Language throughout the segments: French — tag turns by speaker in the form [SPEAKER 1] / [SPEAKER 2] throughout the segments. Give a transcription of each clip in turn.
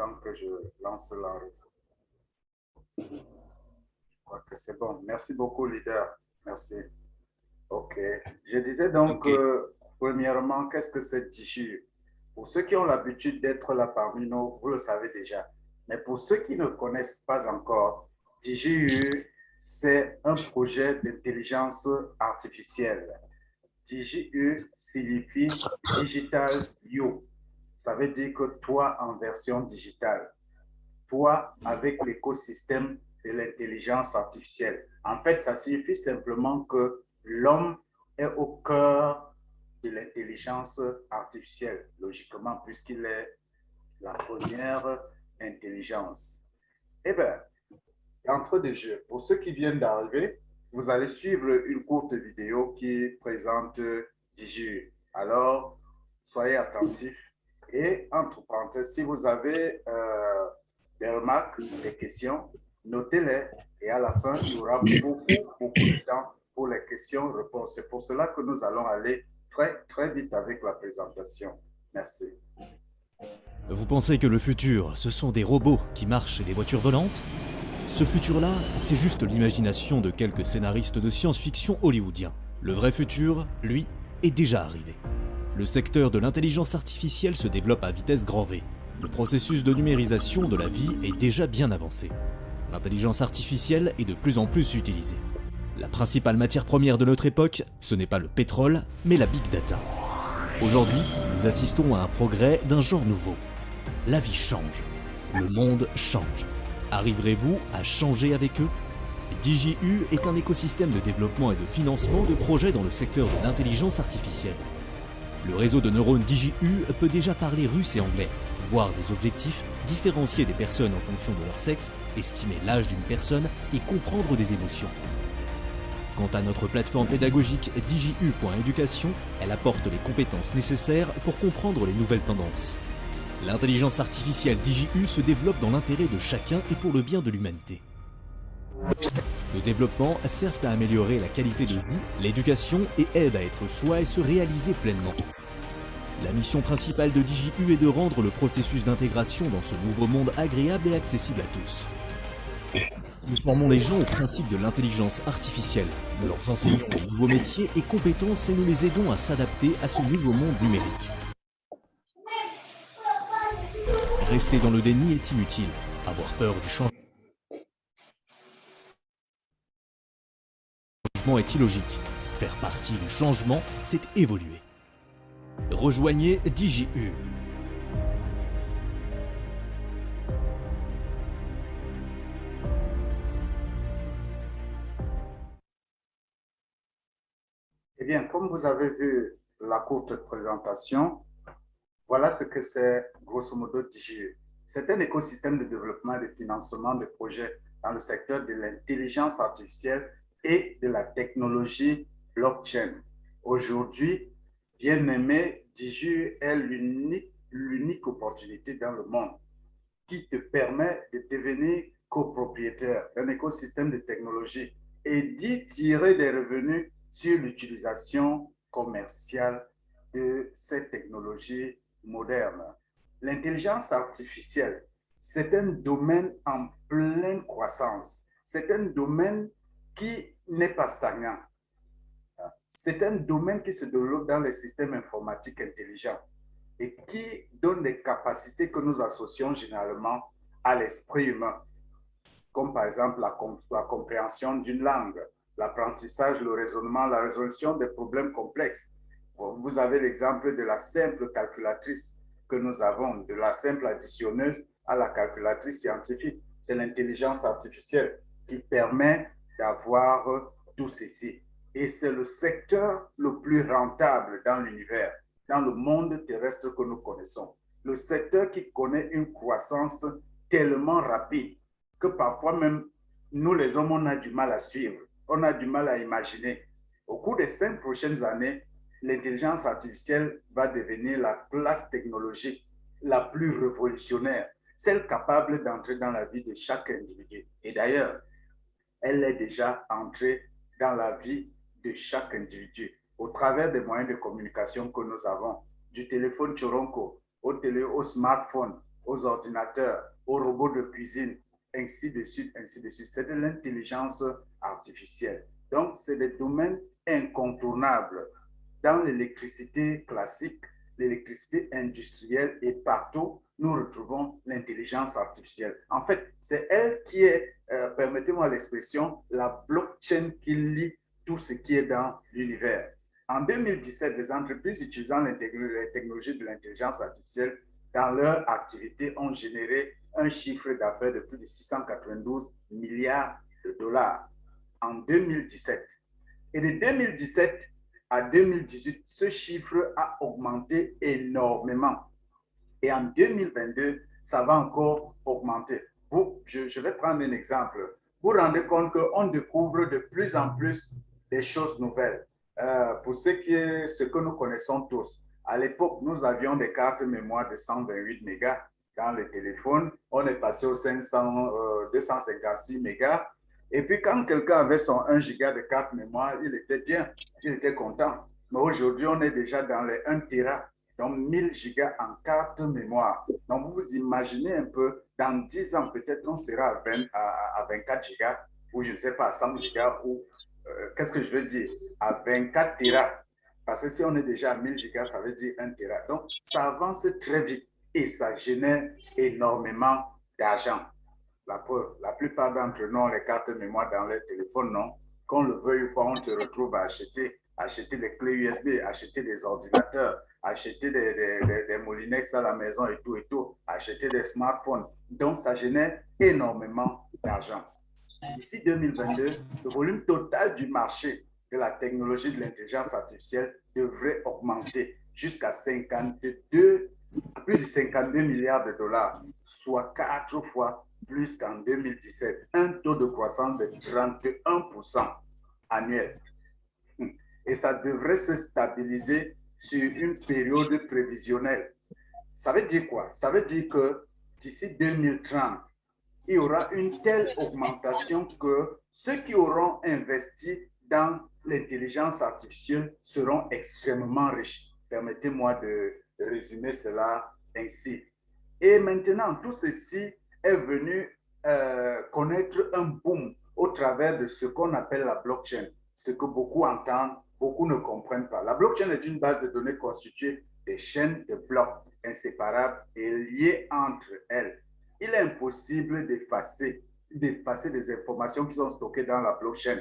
[SPEAKER 1] temps que je lance la... Je crois que c'est bon. Merci beaucoup, leader. Merci. OK. Je disais donc,
[SPEAKER 2] Ok.
[SPEAKER 1] premièrement, qu'est-ce que c'est DIGI? Pour ceux qui ont l'habitude d'être là parmi nous, vous le savez déjà. Mais pour ceux qui ne connaissent pas encore, DIGI, c'est un projet d'intelligence artificielle. DigiU signifie Digital You. Ça veut dire que toi en version digitale, toi avec l'écosystème de l'intelligence artificielle. En fait, ça signifie simplement que l'homme est au cœur de l'intelligence artificielle, logiquement, puisqu'il est la première intelligence. Eh bien, entre deux jeux, pour ceux qui viennent d'arriver, vous allez suivre une courte vidéo qui présente DigiU. Alors, soyez attentifs. Et entre parenthèses, si vous avez des remarques, des questions, notez-les. Et à la fin, il y aura beaucoup de temps pour les questions-réponses. C'est pour cela que nous allons aller très vite avec la présentation. Merci.
[SPEAKER 2] Vous pensez que le futur, ce sont des robots qui marchent et des voitures volantes? Ce futur-là, c'est juste l'imagination de quelques scénaristes de science-fiction hollywoodiens. Le vrai futur, lui, est déjà arrivé. Le secteur de l'intelligence artificielle se développe à vitesse grand V. Le processus de numérisation de la vie est déjà bien avancé. L'intelligence artificielle est de plus en plus utilisée. La principale matière première de notre époque, ce n'est pas le pétrole, mais la big data. Aujourd'hui, nous assistons à un progrès d'un genre nouveau. La vie change. Le monde change. Arriverez-vous à changer avec eux? DigiU est un écosystème de développement et de financement de projets dans le secteur de l'intelligence artificielle. Le réseau de neurones DigiU peut déjà parler russe et anglais, voir des objectifs, différencier des personnes en fonction de leur sexe, estimer l'âge d'une personne et comprendre des émotions. Quant à notre plateforme pédagogique digiu.education, elle apporte les compétences nécessaires pour comprendre les nouvelles tendances. L'intelligence artificielle DigiU se développe dans l'intérêt de chacun et pour le bien de l'humanité. Le développement sert à améliorer la qualité de vie, l'éducation et aide à être soi et se réaliser pleinement. La mission principale de DigiU est de rendre le processus d'intégration dans ce nouveau monde agréable et accessible à tous. Nous formons les gens au principe de l'intelligence artificielle. Nous leur enseignons les nouveaux métiers et compétences et nous les aidons à s'adapter à ce nouveau monde numérique. Rester dans le déni est inutile. Avoir peur du changement est illogique. Faire partie du changement, c'est évoluer. Rejoignez DigiU.
[SPEAKER 1] Eh bien, comme vous avez vu la courte présentation, voilà ce que c'est grosso modo DigiU. C'est un écosystème de développement et de financement de projets dans le secteur de l'intelligence artificielle et de la technologie blockchain. Aujourd'hui, bien aimé, DigiU est l'unique opportunité dans le monde qui te permet de devenir copropriétaire d'un écosystème de technologie et d'y tirer des revenus sur l'utilisation commerciale de ces technologies modernes. L'intelligence artificielle, c'est un domaine en pleine croissance. C'est un domaine qui n'est pas stagnant. C'est un domaine qui se développe dans les systèmes informatiques intelligents et qui donne des capacités que nous associons généralement à l'esprit humain, comme par exemple la compréhension d'une langue, l'apprentissage, le raisonnement, la résolution des problèmes complexes. Vous avez l'exemple de la simple calculatrice que nous avons, de la simple additionneuse à la calculatrice scientifique. C'est l'intelligence artificielle qui permet d'avoir tout ceci. Et c'est le secteur le plus rentable dans l'univers, dans le monde terrestre que nous connaissons. Le secteur qui connaît une croissance tellement rapide que parfois même, nous les hommes, on a du mal à suivre, on a du mal à imaginer. Au cours des 5 prochaines années, l'intelligence artificielle va devenir la classe technologique la plus révolutionnaire, celle capable d'entrer dans la vie de chaque individu. Et d'ailleurs, elle est déjà entrée dans la vie de chaque individu au travers des moyens de communication que nous avons, du téléphone Choronko au smartphone, aux ordinateurs, aux robots de cuisine, ainsi de suite, ainsi de suite. C'est de l'intelligence artificielle. Donc, c'est des domaines incontournables dans l'électricité classique, l'électricité industrielle et partout, nous retrouvons l'intelligence artificielle. En fait, c'est elle qui est, permettez-moi l'expression, la blockchain qui lie tout ce qui est dans l'univers. En 2017, les entreprises utilisant les technologies de l'intelligence artificielle dans leur activité ont généré un chiffre d'affaires de plus de 692 milliards de dollars en 2017. Et de 2017 à 2018, ce chiffre a augmenté énormément. Et en 2022, ça va encore augmenter. Je vais prendre un exemple. Vous vous rendez compte qu'on découvre de plus en plus des choses nouvelles. Pour ce que nous connaissons tous, à l'époque, nous avions des cartes mémoire de 128 mégas dans les téléphones. On est passé aux 256 mégas. Et puis, quand quelqu'un avait son 1 giga de carte mémoire, il était bien, il était content. Mais aujourd'hui, on est déjà dans les 1 Tera, donc 1000 gigas en carte mémoire. Donc, vous imaginez un peu, dans 10 ans, peut-être on sera à 24 gigas, ou je ne sais pas, à 100 gigas, ou qu'est-ce que je veux dire, à 24 Tera. Parce que si on est déjà à 1000 gigas, ça veut dire 1 Tera. Donc, ça avance très vite et ça génère énormément d'argent. La plupart d'entre nous ont les cartes mémoire dans les téléphones, non? Qu'on le veuille ou pas, on se retrouve à acheter des clés USB, acheter des ordinateurs, acheter des Molinex à la maison et tout, acheter des smartphones. Donc, ça génère énormément d'argent. D'ici 2022, le volume total du marché de la technologie de l'intelligence artificielle devrait augmenter jusqu'à plus de 52 milliards de dollars, soit 4 fois plus qu'en 2017, un taux de croissance de 31% annuel. Et ça devrait se stabiliser sur une période prévisionnelle. Ça veut dire quoi? Ça veut dire que d'ici 2030, il y aura une telle augmentation que ceux qui auront investi dans l'intelligence artificielle seront extrêmement riches. Permettez-moi de résumer cela ainsi. Et maintenant, tout ceci est venu connaître un boom au travers de ce qu'on appelle la blockchain, ce que beaucoup entendent, beaucoup ne comprennent pas. La blockchain est une base de données constituée des chaînes de blocs inséparables et liées entre elles. Il est impossible d'effacer des informations qui sont stockées dans la blockchain.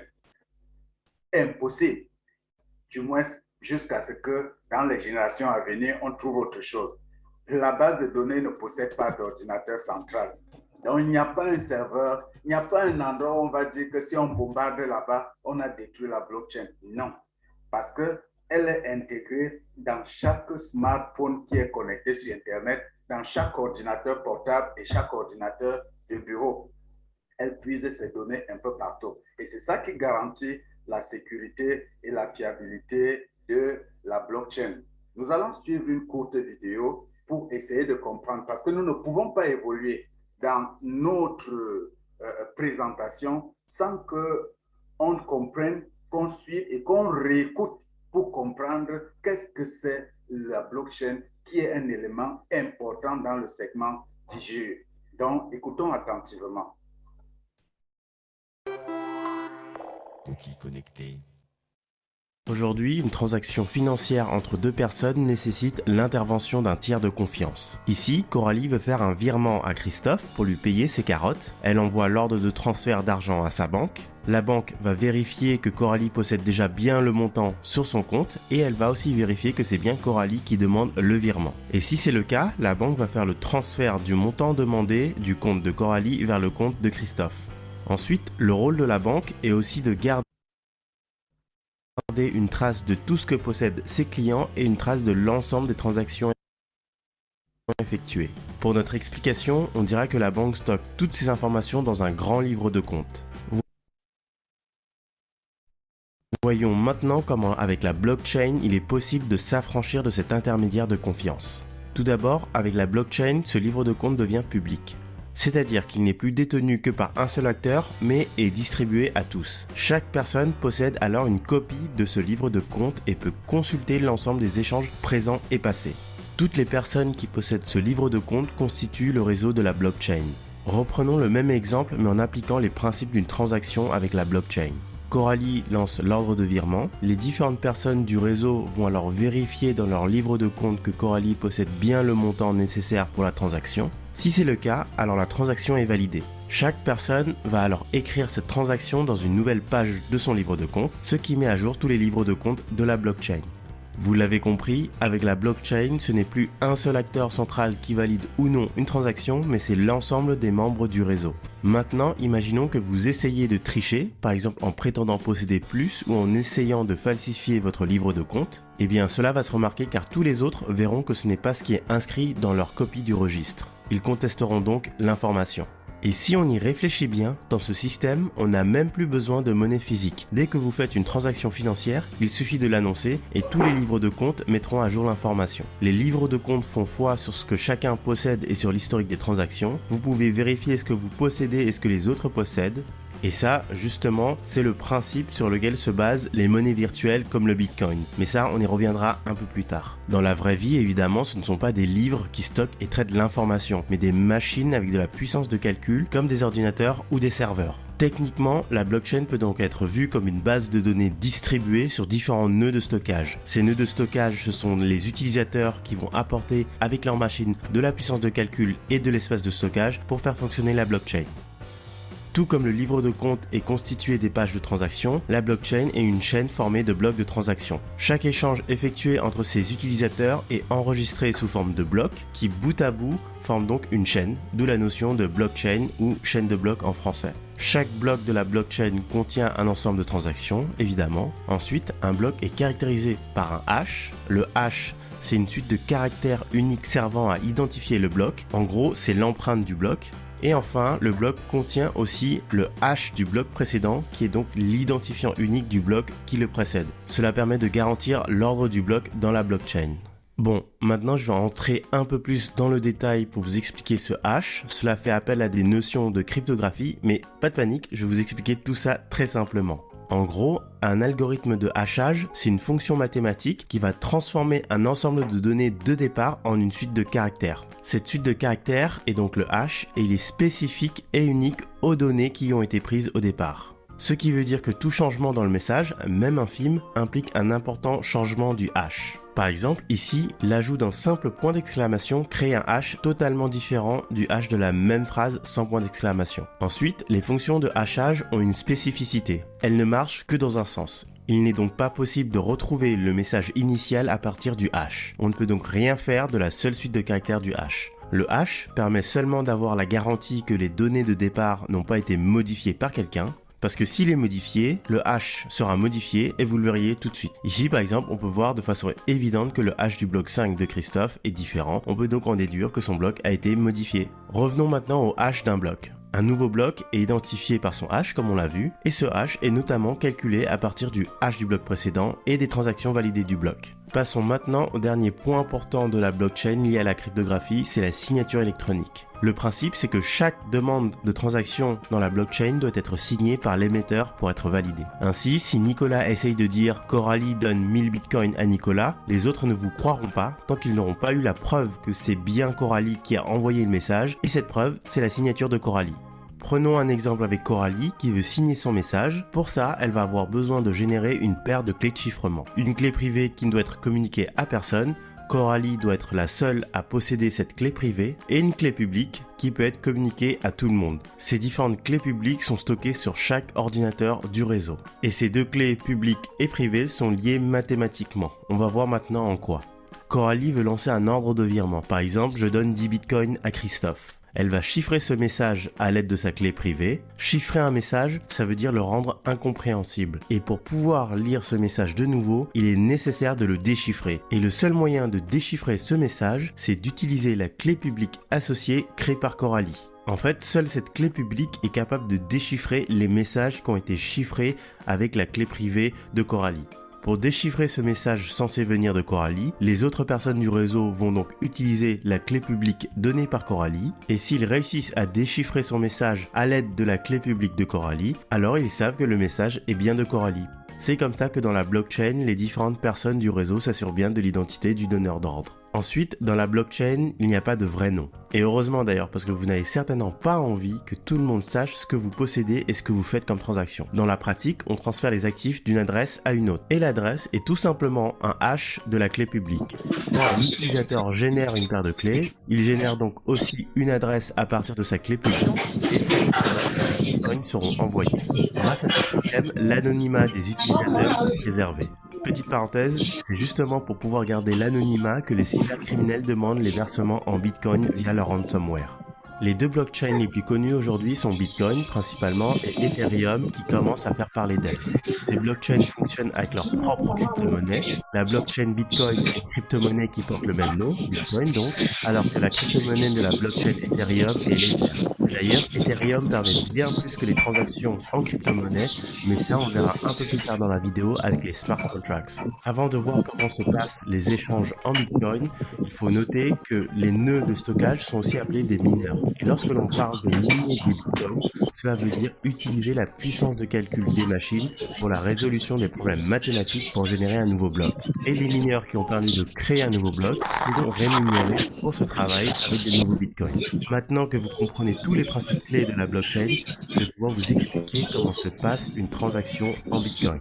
[SPEAKER 1] Impossible, du moins jusqu'à ce que dans les générations à venir, on trouve autre chose. La base de données ne possède pas d'ordinateur central. Donc, il n'y a pas un serveur, il n'y a pas un endroit où on va dire que si on bombarde là-bas, on a détruit la blockchain. Non, parce qu'elle est intégrée dans chaque smartphone qui est connecté sur Internet, dans chaque ordinateur portable et chaque ordinateur de bureau. Elle puise ces données un peu partout. Et c'est ça qui garantit la sécurité et la fiabilité de la blockchain. Nous allons suivre une courte vidéo pour essayer de comprendre, parce que nous ne pouvons pas évoluer dans notre présentation sans qu'on comprenne, qu'on suive et qu'on réécoute pour comprendre qu'est-ce que c'est la blockchain, qui est un élément important dans le segment d'IGE. Donc, écoutons attentivement.
[SPEAKER 3] Cookies connectés. Aujourd'hui, une transaction financière entre deux personnes nécessite l'intervention d'un tiers de confiance. Ici, Coralie veut faire un virement à Christophe pour lui payer ses carottes. Elle envoie l'ordre de transfert d'argent à sa banque. La banque va vérifier que Coralie possède déjà bien le montant sur son compte et elle va aussi vérifier que c'est bien Coralie qui demande le virement. Et si c'est le cas, la banque va faire le transfert du montant demandé du compte de Coralie vers le compte de Christophe. Ensuite, le rôle de la banque est aussi de garder une trace de tout ce que possèdent ses clients et une trace de l'ensemble des transactions effectuées. Pour notre explication, on dira que la banque stocke toutes ces informations dans un grand livre de compte. Voyons maintenant comment, avec la blockchain, il est possible de s'affranchir de cet intermédiaire de confiance. Tout d'abord, avec la blockchain, ce livre de compte devient public. C'est-à-dire qu'il n'est plus détenu que par un seul acteur, mais est distribué à tous. Chaque personne possède alors une copie de ce livre de compte et peut consulter l'ensemble des échanges présents et passés. Toutes les personnes qui possèdent ce livre de compte constituent le réseau de la blockchain. Reprenons le même exemple mais en appliquant les principes d'une transaction avec la blockchain. Coralie lance l'ordre de virement. Les différentes personnes du réseau vont alors vérifier dans leur livre de compte que Coralie possède bien le montant nécessaire pour la transaction. Si c'est le cas, alors la transaction est validée. Chaque personne va alors écrire cette transaction dans une nouvelle page de son livre de compte, ce qui met à jour tous les livres de compte de la blockchain. Vous l'avez compris, avec la blockchain, ce n'est plus un seul acteur central qui valide ou non une transaction, mais c'est l'ensemble des membres du réseau. Maintenant, imaginons que vous essayez de tricher, par exemple en prétendant posséder plus ou en essayant de falsifier votre livre de compte. Eh bien, cela va se remarquer car tous les autres verront que ce n'est pas ce qui est inscrit dans leur copie du registre. Ils contesteront donc l'information. Et si on y réfléchit bien, dans ce système, on n'a même plus besoin de monnaie physique. Dès que vous faites une transaction financière, il suffit de l'annoncer et tous les livres de compte mettront à jour l'information. Les livres de compte font foi sur ce que chacun possède et sur l'historique des transactions. Vous pouvez vérifier ce que vous possédez et ce que les autres possèdent. Et ça, justement, c'est le principe sur lequel se basent les monnaies virtuelles comme le Bitcoin. Mais ça, on y reviendra un peu plus tard. Dans la vraie vie, évidemment, ce ne sont pas des livres qui stockent et traitent l'information, mais des machines avec de la puissance de calcul, comme des ordinateurs ou des serveurs. Techniquement, la blockchain peut donc être vue comme une base de données distribuée sur différents nœuds de stockage. Ces nœuds de stockage, ce sont les utilisateurs qui vont apporter avec leur machine de la puissance de calcul et de l'espace de stockage pour faire fonctionner la blockchain. Tout comme le livre de compte est constitué des pages de transaction, la blockchain est une chaîne formée de blocs de transactions. Chaque échange effectué entre ses utilisateurs est enregistré sous forme de blocs qui, bout à bout, forment donc une chaîne, d'où la notion de blockchain ou chaîne de blocs en français. Chaque bloc de la blockchain contient un ensemble de transactions, évidemment. Ensuite, un bloc est caractérisé par un hash. Le hash, c'est une suite de caractères uniques servant à identifier le bloc. En gros, c'est l'empreinte du bloc. Et enfin, le bloc contient aussi le hash du bloc précédent, qui est donc l'identifiant unique du bloc qui le précède. Cela permet de garantir l'ordre du bloc dans la blockchain. Bon, maintenant je vais entrer un peu plus dans le détail pour vous expliquer ce hash. Cela fait appel à des notions de cryptographie, mais pas de panique, je vais vous expliquer tout ça très simplement. En gros, un algorithme de hachage, c'est une fonction mathématique qui va transformer un ensemble de données de départ en une suite de caractères. Cette suite de caractères est donc le hash et il est spécifique et unique aux données qui ont été prises au départ. Ce qui veut dire que tout changement dans le message, même infime, implique un important changement du hash. Par exemple, ici, l'ajout d'un simple point d'exclamation crée un hash totalement différent du hash de la même phrase sans point d'exclamation. Ensuite, les fonctions de hachage ont une spécificité. Elles ne marchent que dans un sens. Il n'est donc pas possible de retrouver le message initial à partir du hash. On ne peut donc rien faire de la seule suite de caractères du hash. Le hash permet seulement d'avoir la garantie que les données de départ n'ont pas été modifiées par quelqu'un. Parce que s'il est modifié, le hash sera modifié et vous le verriez tout de suite. Ici par exemple, on peut voir de façon évidente que le hash du bloc 5 de Christophe est différent. On peut donc en déduire que son bloc a été modifié. Revenons maintenant au hash d'un bloc. Un nouveau bloc est identifié par son hash comme on l'a vu, et ce hash est notamment calculé à partir du hash du bloc précédent et des transactions validées du bloc. Passons maintenant au dernier point important de la blockchain lié à la cryptographie, c'est la signature électronique. Le principe, c'est que chaque demande de transaction dans la blockchain doit être signée par l'émetteur pour être validée. Ainsi, si Nicolas essaye de dire « Coralie donne 1000 bitcoins à Nicolas », les autres ne vous croiront pas tant qu'ils n'auront pas eu la preuve que c'est bien Coralie qui a envoyé le message, et cette preuve, c'est la signature de Coralie. Prenons un exemple avec Coralie qui veut signer son message. Pour ça, elle va avoir besoin de générer une paire de clés de chiffrement. Une clé privée qui ne doit être communiquée à personne. Coralie doit être la seule à posséder cette clé privée et une clé publique qui peut être communiquée à tout le monde. Ces différentes clés publiques sont stockées sur chaque ordinateur du réseau. Et ces deux clés publiques et privées sont liées mathématiquement. On va voir maintenant en quoi. Coralie veut lancer un ordre de virement. Par exemple, je donne 10 bitcoins à Christophe. Elle va chiffrer ce message à l'aide de sa clé privée. Chiffrer un message, ça veut dire le rendre incompréhensible. Et pour pouvoir lire ce message de nouveau, il est nécessaire de le déchiffrer. Et le seul moyen de déchiffrer ce message, c'est d'utiliser la clé publique associée créée par Coralie. En fait, seule cette clé publique est capable de déchiffrer les messages qui ont été chiffrés avec la clé privée de Coralie. Pour déchiffrer ce message censé venir de Coralie, les autres personnes du réseau vont donc utiliser la clé publique donnée par Coralie, et s'ils réussissent à déchiffrer son message à l'aide de la clé publique de Coralie, alors ils savent que le message est bien de Coralie. C'est comme ça que dans la blockchain, les différentes personnes du réseau s'assurent bien de l'identité du donneur d'ordre. Ensuite, dans la blockchain, il n'y a pas de vrai nom. Et heureusement d'ailleurs, parce que vous n'avez certainement pas envie que tout le monde sache ce que vous possédez et ce que vous faites comme transaction. Dans la pratique, on transfère les actifs d'une adresse à une autre. Et l'adresse est tout simplement un hash de la clé publique. Quand l'utilisateur génère une paire de clés, il génère donc aussi une adresse à partir de sa clé publique. Et les bitcoins seront envoyés. Grâce à ce système, l'anonymat des utilisateurs est préservé. Petite parenthèse, c'est justement pour pouvoir garder l'anonymat que les cybercriminels demandent les versements en Bitcoin via leur ransomware. Les deux blockchains les plus connus aujourd'hui sont Bitcoin principalement et Ethereum qui commencent à faire parler d'elles. Ces blockchains fonctionnent avec leur propre crypto-monnaie. La blockchain Bitcoin est une crypto-monnaie qui porte le même nom, Bitcoin donc, alors que la crypto-monnaie de la blockchain Ethereum est Ledger. D'ailleurs, Ethereum permet bien plus que les transactions en crypto-monnaie, mais ça on verra un peu plus tard dans la vidéo avec les smart contracts. Avant de voir comment se passent les échanges en Bitcoin, il faut noter que les nœuds de stockage sont aussi appelés des mineurs. Et lorsque l'on parle de miner des bitcoins, cela veut dire utiliser la puissance de calcul des machines pour la résolution des problèmes mathématiques pour générer un nouveau bloc. Et les mineurs qui ont permis de créer un nouveau bloc seront rémunérés pour ce travail avec des nouveaux bitcoins. Maintenant que vous comprenez tous les principes clés de la blockchain, je vais pouvoir vous expliquer comment se passe une transaction en bitcoin.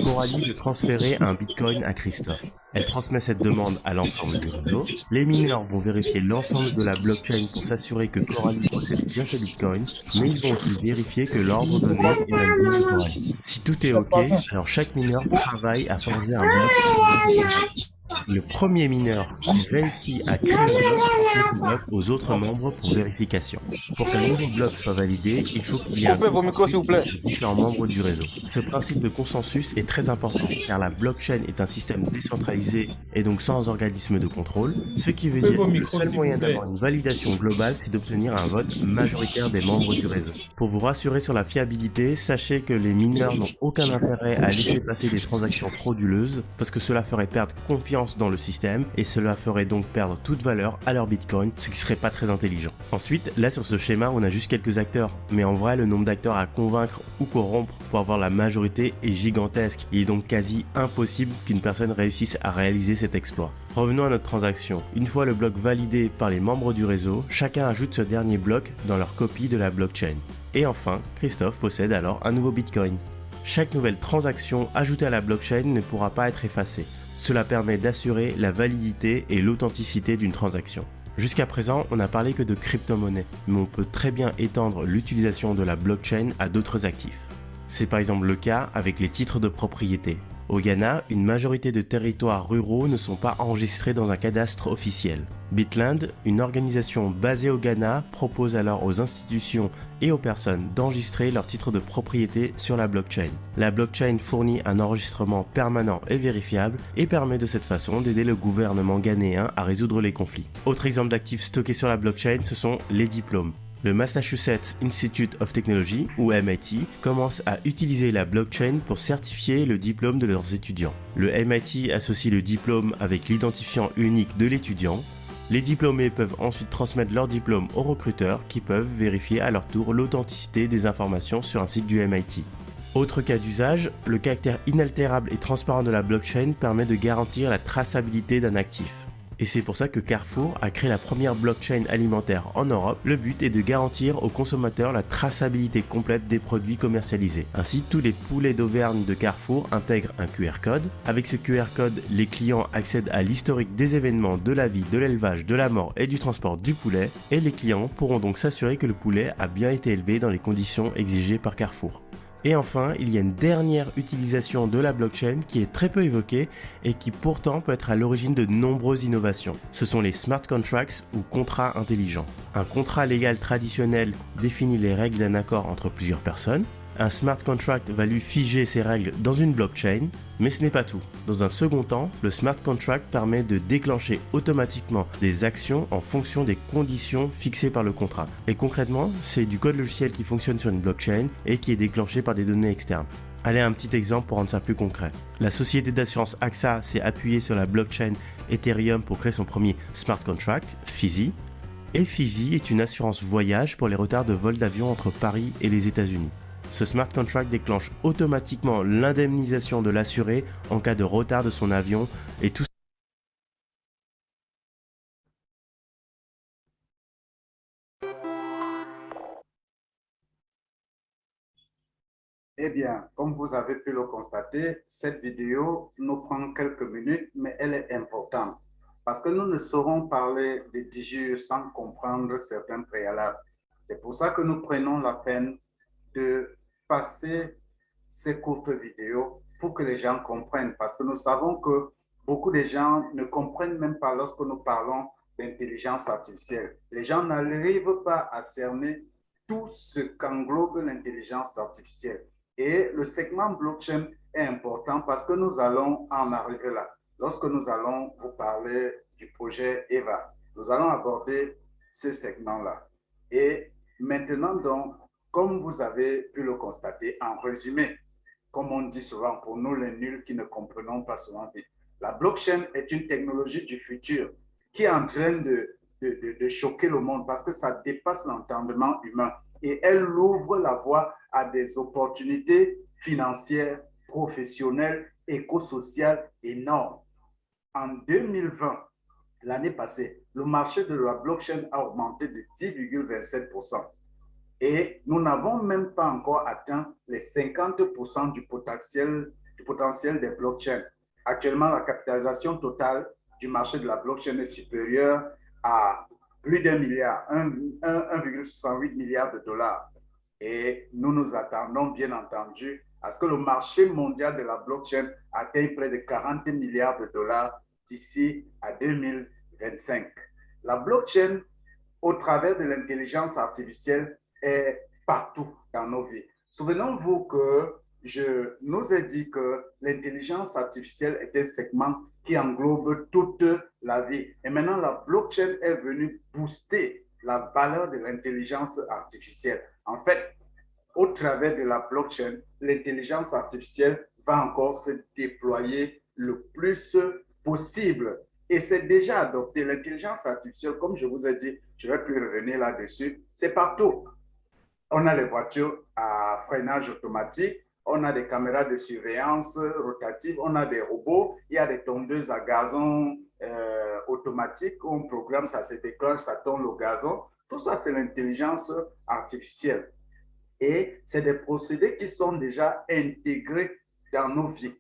[SPEAKER 3] Coralie veut transférer un bitcoin à Christophe. Elle transmet cette demande à l'ensemble du réseau. Les mineurs vont vérifier l'ensemble de la blockchain pour s'assurer que Coralie possède bien ce bitcoin, mais ils vont aussi vérifier que l'ordre donné est bien de Coralie. Si tout est OK, alors chaque mineur travaille à forger un bloc. Le premier mineur vérifie à créer le bloc aux autres membres pour vérification. Pour qu'un nouveau bloc soit validé, il faut qu'il y ait différents membres du réseau. Ce principe de consensus est très important car la blockchain est un système décentralisé et donc sans organisme de contrôle, ce qui veut dire que le seul moyen d'avoir une validation globale, c'est d'obtenir un vote majoritaire des membres du réseau. Pour vous rassurer sur la fiabilité, sachez que les mineurs n'ont aucun intérêt à laisser passer des transactions frauduleuses parce que cela ferait perdre confiance dans le système et cela ferait donc perdre toute valeur à leur bitcoin, ce qui serait pas très intelligent. Ensuite, là sur ce schéma, on a juste quelques acteurs, mais en vrai, le nombre d'acteurs à convaincre ou corrompre pour avoir la majorité est gigantesque. Il est donc quasi impossible qu'une personne réussisse à réaliser cet exploit. Revenons à notre transaction. Une fois le bloc validé par les membres du réseau, chacun ajoute ce dernier bloc dans leur copie de la blockchain. Et enfin, Christophe possède alors un nouveau bitcoin. Chaque nouvelle transaction ajoutée à la blockchain ne pourra pas être effacée. Cela permet d'assurer la validité et l'authenticité d'une transaction. Jusqu'à présent, on n'a parlé que de crypto-monnaie, mais on peut très bien étendre l'utilisation de la blockchain à d'autres actifs. C'est par exemple le cas avec les titres de propriété. Au Ghana, une majorité de territoires ruraux ne sont pas enregistrés dans un cadastre officiel. Bitland, une organisation basée au Ghana, propose alors aux institutions et aux personnes d'enregistrer leurs titres de propriété sur la blockchain. La blockchain fournit un enregistrement permanent et vérifiable et permet de cette façon d'aider le gouvernement ghanéen à résoudre les conflits. Autre exemple d'actifs stockés sur la blockchain, ce sont les diplômes. Le Massachusetts Institute of Technology, ou MIT, commence à utiliser la blockchain pour certifier le diplôme de leurs étudiants. Le MIT associe le diplôme avec l'identifiant unique de l'étudiant. Les diplômés peuvent ensuite transmettre leur diplôme aux recruteurs qui peuvent vérifier à leur tour l'authenticité des informations sur un site du MIT. Autre cas d'usage, le caractère inaltérable et transparent de la blockchain permet de garantir la traçabilité d'un actif. Et c'est pour ça que Carrefour a créé la première blockchain alimentaire en Europe. Le but est de garantir aux consommateurs la traçabilité complète des produits commercialisés. Ainsi, tous les poulets d'Auvergne de Carrefour intègrent un QR code. Avec ce QR code, les clients accèdent à l'historique des événements de la vie, de l'élevage, de la mort et du transport du poulet. Et les clients pourront donc s'assurer que le poulet a bien été élevé dans les conditions exigées par Carrefour. Et enfin, il y a une dernière utilisation de la blockchain qui est très peu évoquée et qui pourtant peut être à l'origine de nombreuses innovations. Ce sont les smart contracts ou contrats intelligents. Un contrat légal traditionnel définit les règles d'un accord entre plusieurs personnes. Un smart contract va lui figer ses règles dans une blockchain, mais ce n'est pas tout. Dans un second temps, le smart contract permet de déclencher automatiquement des actions en fonction des conditions fixées par le contrat. Et concrètement, c'est du code logiciel qui fonctionne sur une blockchain et qui est déclenché par des données externes. Allez, un petit exemple pour rendre ça plus concret. La société d'assurance AXA s'est appuyée sur la blockchain Ethereum pour créer son premier smart contract, Fizi. Et Fizi est une assurance voyage pour les retards de vol d'avion entre Paris et les États-Unis. Ce smart contract déclenche automatiquement l'indemnisation de l'assuré en cas de retard de son avion et tout
[SPEAKER 1] Eh bien, comme vous avez pu le constater, cette vidéo nous prend quelques minutes, mais elle est importante parce que nous ne saurons parler de DigiU sans comprendre certains préalables. C'est pour ça que nous prenons la peine de passer ces courtes vidéos pour que les gens comprennent, parce que nous savons que beaucoup de gens ne comprennent même pas lorsque nous parlons d'intelligence artificielle. Les gens n'arrivent pas à cerner tout ce qu'englobe l'intelligence artificielle. Et le segment blockchain est important parce que nous allons en arriver là. Lorsque nous allons vous parler du projet EVA, nous allons aborder ce segment-là. Et maintenant, donc, comme vous avez pu le constater, en résumé, comme on dit souvent pour nous les nuls qui ne comprenons pas souvent vite, la blockchain est une technologie du futur qui est en train de choquer le monde parce que ça dépasse l'entendement humain et elle ouvre la voie à des opportunités financières, professionnelles, éco-sociales énormes. En 2020, l'année passée, le marché de la blockchain a augmenté de 10,27%. Et nous n'avons même pas encore atteint les 50% du potentiel des blockchains. Actuellement, la capitalisation totale du marché de la blockchain est supérieure à plus d'1 milliard, 1,68 milliard de dollars. Et nous nous attendons, bien entendu, à ce que le marché mondial de la blockchain atteigne près de 40 milliards de dollars d'ici à 2025. La blockchain, au travers de l'intelligence artificielle, est partout dans nos vies. Souvenons-vous que je nous ai dit que l'intelligence artificielle est un segment qui englobe toute la vie. Et maintenant, la blockchain est venue booster la valeur de l'intelligence artificielle. En fait, au travers de la blockchain, l'intelligence artificielle va encore se déployer le plus possible. Et c'est déjà adopté. L'intelligence artificielle, comme je vous ai dit, je ne vais plus revenir là-dessus, c'est partout. On a les voitures à freinage automatique, on a des caméras de surveillance rotative, on a des robots, il y a des tondeuses à gazon automatiques, on programme, ça se déclenche, ça tonde le gazon. Tout ça, c'est l'intelligence artificielle. Et c'est des procédés qui sont déjà intégrés dans nos vies.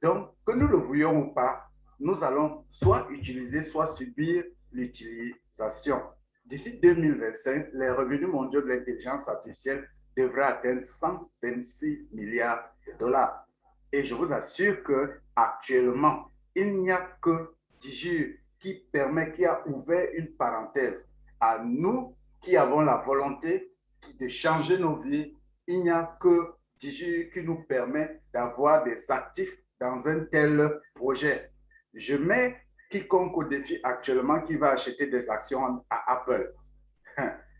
[SPEAKER 1] Donc, que nous le voulions ou pas, nous allons soit utiliser, soit subir l'utilisation. D'ici 2025, les revenus mondiaux de l'intelligence artificielle devraient atteindre 126 milliards de dollars. Et je vous assure qu'actuellement, il n'y a que DigiU qui a ouvert une parenthèse à nous qui avons la volonté de changer nos vies. Il n'y a que DigiU qui nous permet d'avoir des actifs dans un tel projet. Je mets quiconque au défi actuellement qui va acheter des actions à Apple.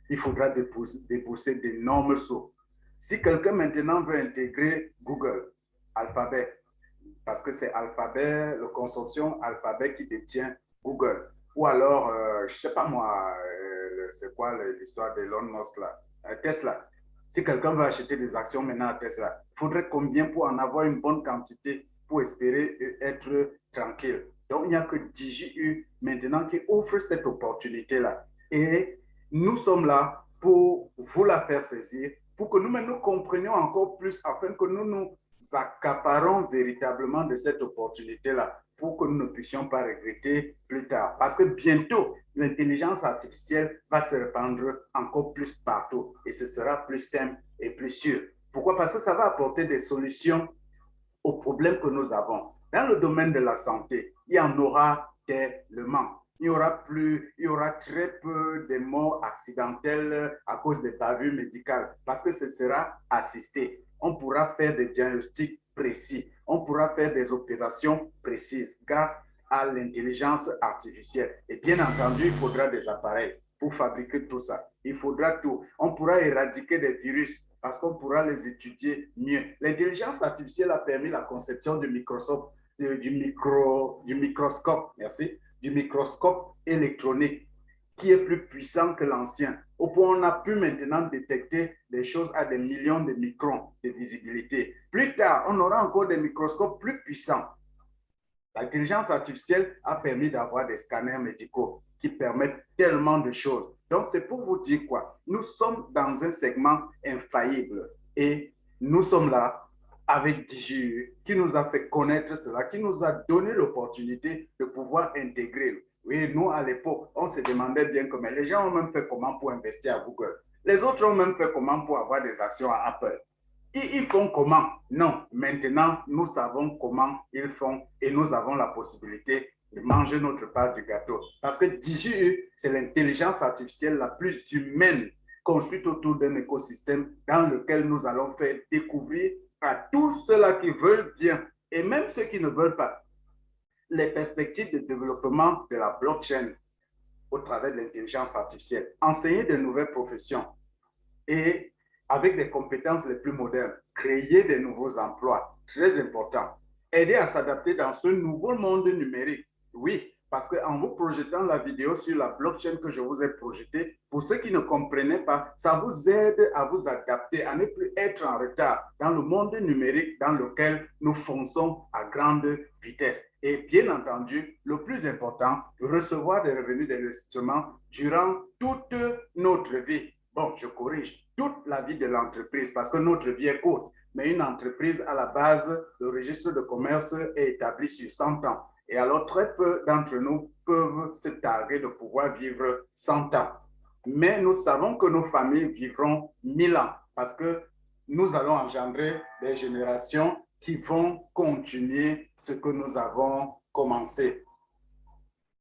[SPEAKER 1] Il faudra débourser d'énormes sauts. Si quelqu'un maintenant veut intégrer Google, Alphabet, parce que c'est Alphabet, le consortium Alphabet qui détient Google, ou alors, je ne sais pas moi, c'est quoi l'histoire d'Elon Musk là, Tesla. Si quelqu'un veut acheter des actions maintenant à Tesla, il faudrait combien pour en avoir une bonne quantité pour espérer être tranquille. Donc, il n'y a que DigiU maintenant qui offre cette opportunité-là. Et nous sommes là pour vous la faire saisir, pour que nous-mêmes nous comprenions encore plus, afin que nous nous accaparons véritablement de cette opportunité-là, pour que nous ne puissions pas regretter plus tard. Parce que bientôt, l'intelligence artificielle va se répandre encore plus partout et ce sera plus simple et plus sûr. Pourquoi? Parce que ça va apporter des solutions aux problèmes que nous avons. Dans le domaine de la santé, il y en aura tellement. Il y aura très peu de morts accidentelles à cause des bavures médicales parce que ce sera assisté. On pourra faire des diagnostics précis. On pourra faire des opérations précises grâce à l'intelligence artificielle. Et bien entendu, il faudra des appareils pour fabriquer tout ça. Il faudra tout. On pourra éradiquer des virus parce qu'on pourra les étudier mieux. L'intelligence artificielle a permis la conception du microscope, du microscope électronique qui est plus puissant que l'ancien. Au point où on a pu maintenant détecter des choses à des millions de microns de visibilité. Plus tard, on aura encore des microscopes plus puissants. L'intelligence artificielle a permis d'avoir des scanners médicaux qui permettent tellement de choses. Donc, c'est pour vous dire quoi? Nous sommes dans un segment infaillible et nous sommes là avec DGU qui nous a fait connaître cela, qui nous a donné l'opportunité de pouvoir intégrer. Oui, nous, à l'époque, on se demandait bien comment. Les gens ont même fait comment pour investir à Google. Les autres ont même fait comment pour avoir des actions à Apple. Ils font comment? Non, maintenant, nous savons comment ils font et nous avons la possibilité de manger notre part du gâteau. Parce que DGU, c'est l'intelligence artificielle la plus humaine construite autour d'un écosystème dans lequel nous allons faire découvrir à tous ceux-là qui veulent bien et même ceux qui ne veulent pas les perspectives de développement de la blockchain au travers de l'intelligence artificielle, enseigner de nouvelles professions et avec des compétences les plus modernes, créer des nouveaux emplois, très important, aider à s'adapter dans ce nouveau monde numérique. Oui, parce qu'en vous projetant la vidéo sur la blockchain que je vous ai projetée, pour ceux qui ne comprenaient pas, ça vous aide à vous adapter, à ne plus être en retard dans le monde numérique dans lequel nous fonçons à grande vitesse. Et bien entendu, le plus important, recevoir des revenus d'investissement durant toute notre vie. Bon, je corrige, toute la vie de l'entreprise parce que notre vie est courte. Mais une entreprise, à la base, le registre de commerce est établi sur 100 ans. Et alors, très peu d'entre nous peuvent se targuer de pouvoir vivre 100 ans. Mais nous savons que nos familles vivront 1000 ans parce que nous allons engendrer des générations qui vont continuer ce que nous avons commencé.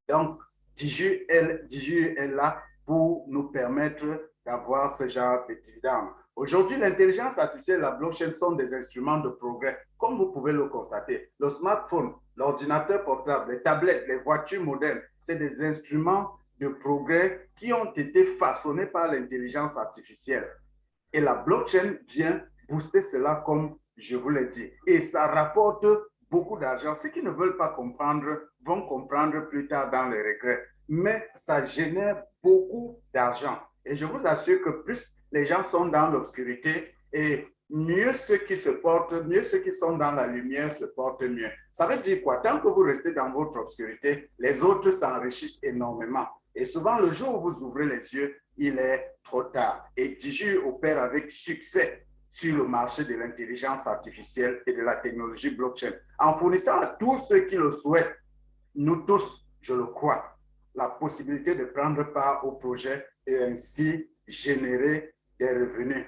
[SPEAKER 1] Donc, DGU est là pour nous permettre d'avoir ce genre de dividendes. Aujourd'hui, l'intelligence artificielle et la blockchain sont des instruments de progrès, comme vous pouvez le constater. Le smartphone, l'ordinateur portable, les tablettes, les voitures modernes, c'est des instruments de progrès qui ont été façonnés par l'intelligence artificielle. Et la blockchain vient booster cela, comme je vous l'ai dit. Et ça rapporte beaucoup d'argent. Ceux qui ne veulent pas comprendre vont comprendre plus tard dans les regrets. Mais ça génère beaucoup d'argent. Et je vous assure que plus les gens sont dans l'obscurité et mieux ceux qui se portent, mieux ceux qui sont dans la lumière se portent mieux. Ça veut dire quoi? Tant que vous restez dans votre obscurité, les autres s'enrichissent énormément. Et souvent, le jour où vous ouvrez les yeux, il est trop tard. Et DGU opère avec succès sur le marché de l'intelligence artificielle et de la technologie blockchain, en fournissant à tous ceux qui le souhaitent, nous tous, je le crois, la possibilité de prendre part au projet et ainsi générer des revenus.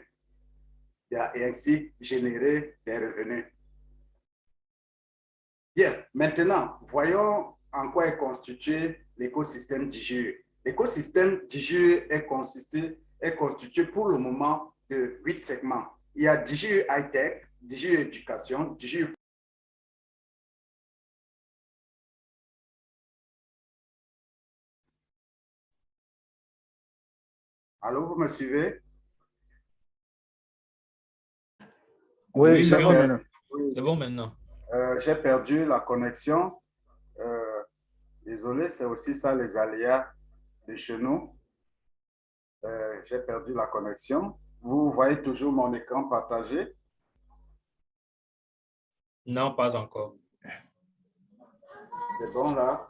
[SPEAKER 1] Bien, maintenant, voyons en quoi est constitué l'écosystème DGU. L'écosystème DGU est constitué pour le moment de 8 segments. Il y a DGU High-Tech, DGU Éducation, DGU. Allô, vous me suivez?
[SPEAKER 4] Oui, c'est bon maintenant.
[SPEAKER 5] C'est bon maintenant.
[SPEAKER 1] J'ai perdu la connexion. Désolé, c'est aussi ça les aléas de chez nous. J'ai perdu la connexion. Vous voyez toujours mon écran partagé?
[SPEAKER 5] Non, pas encore.
[SPEAKER 1] C'est bon là?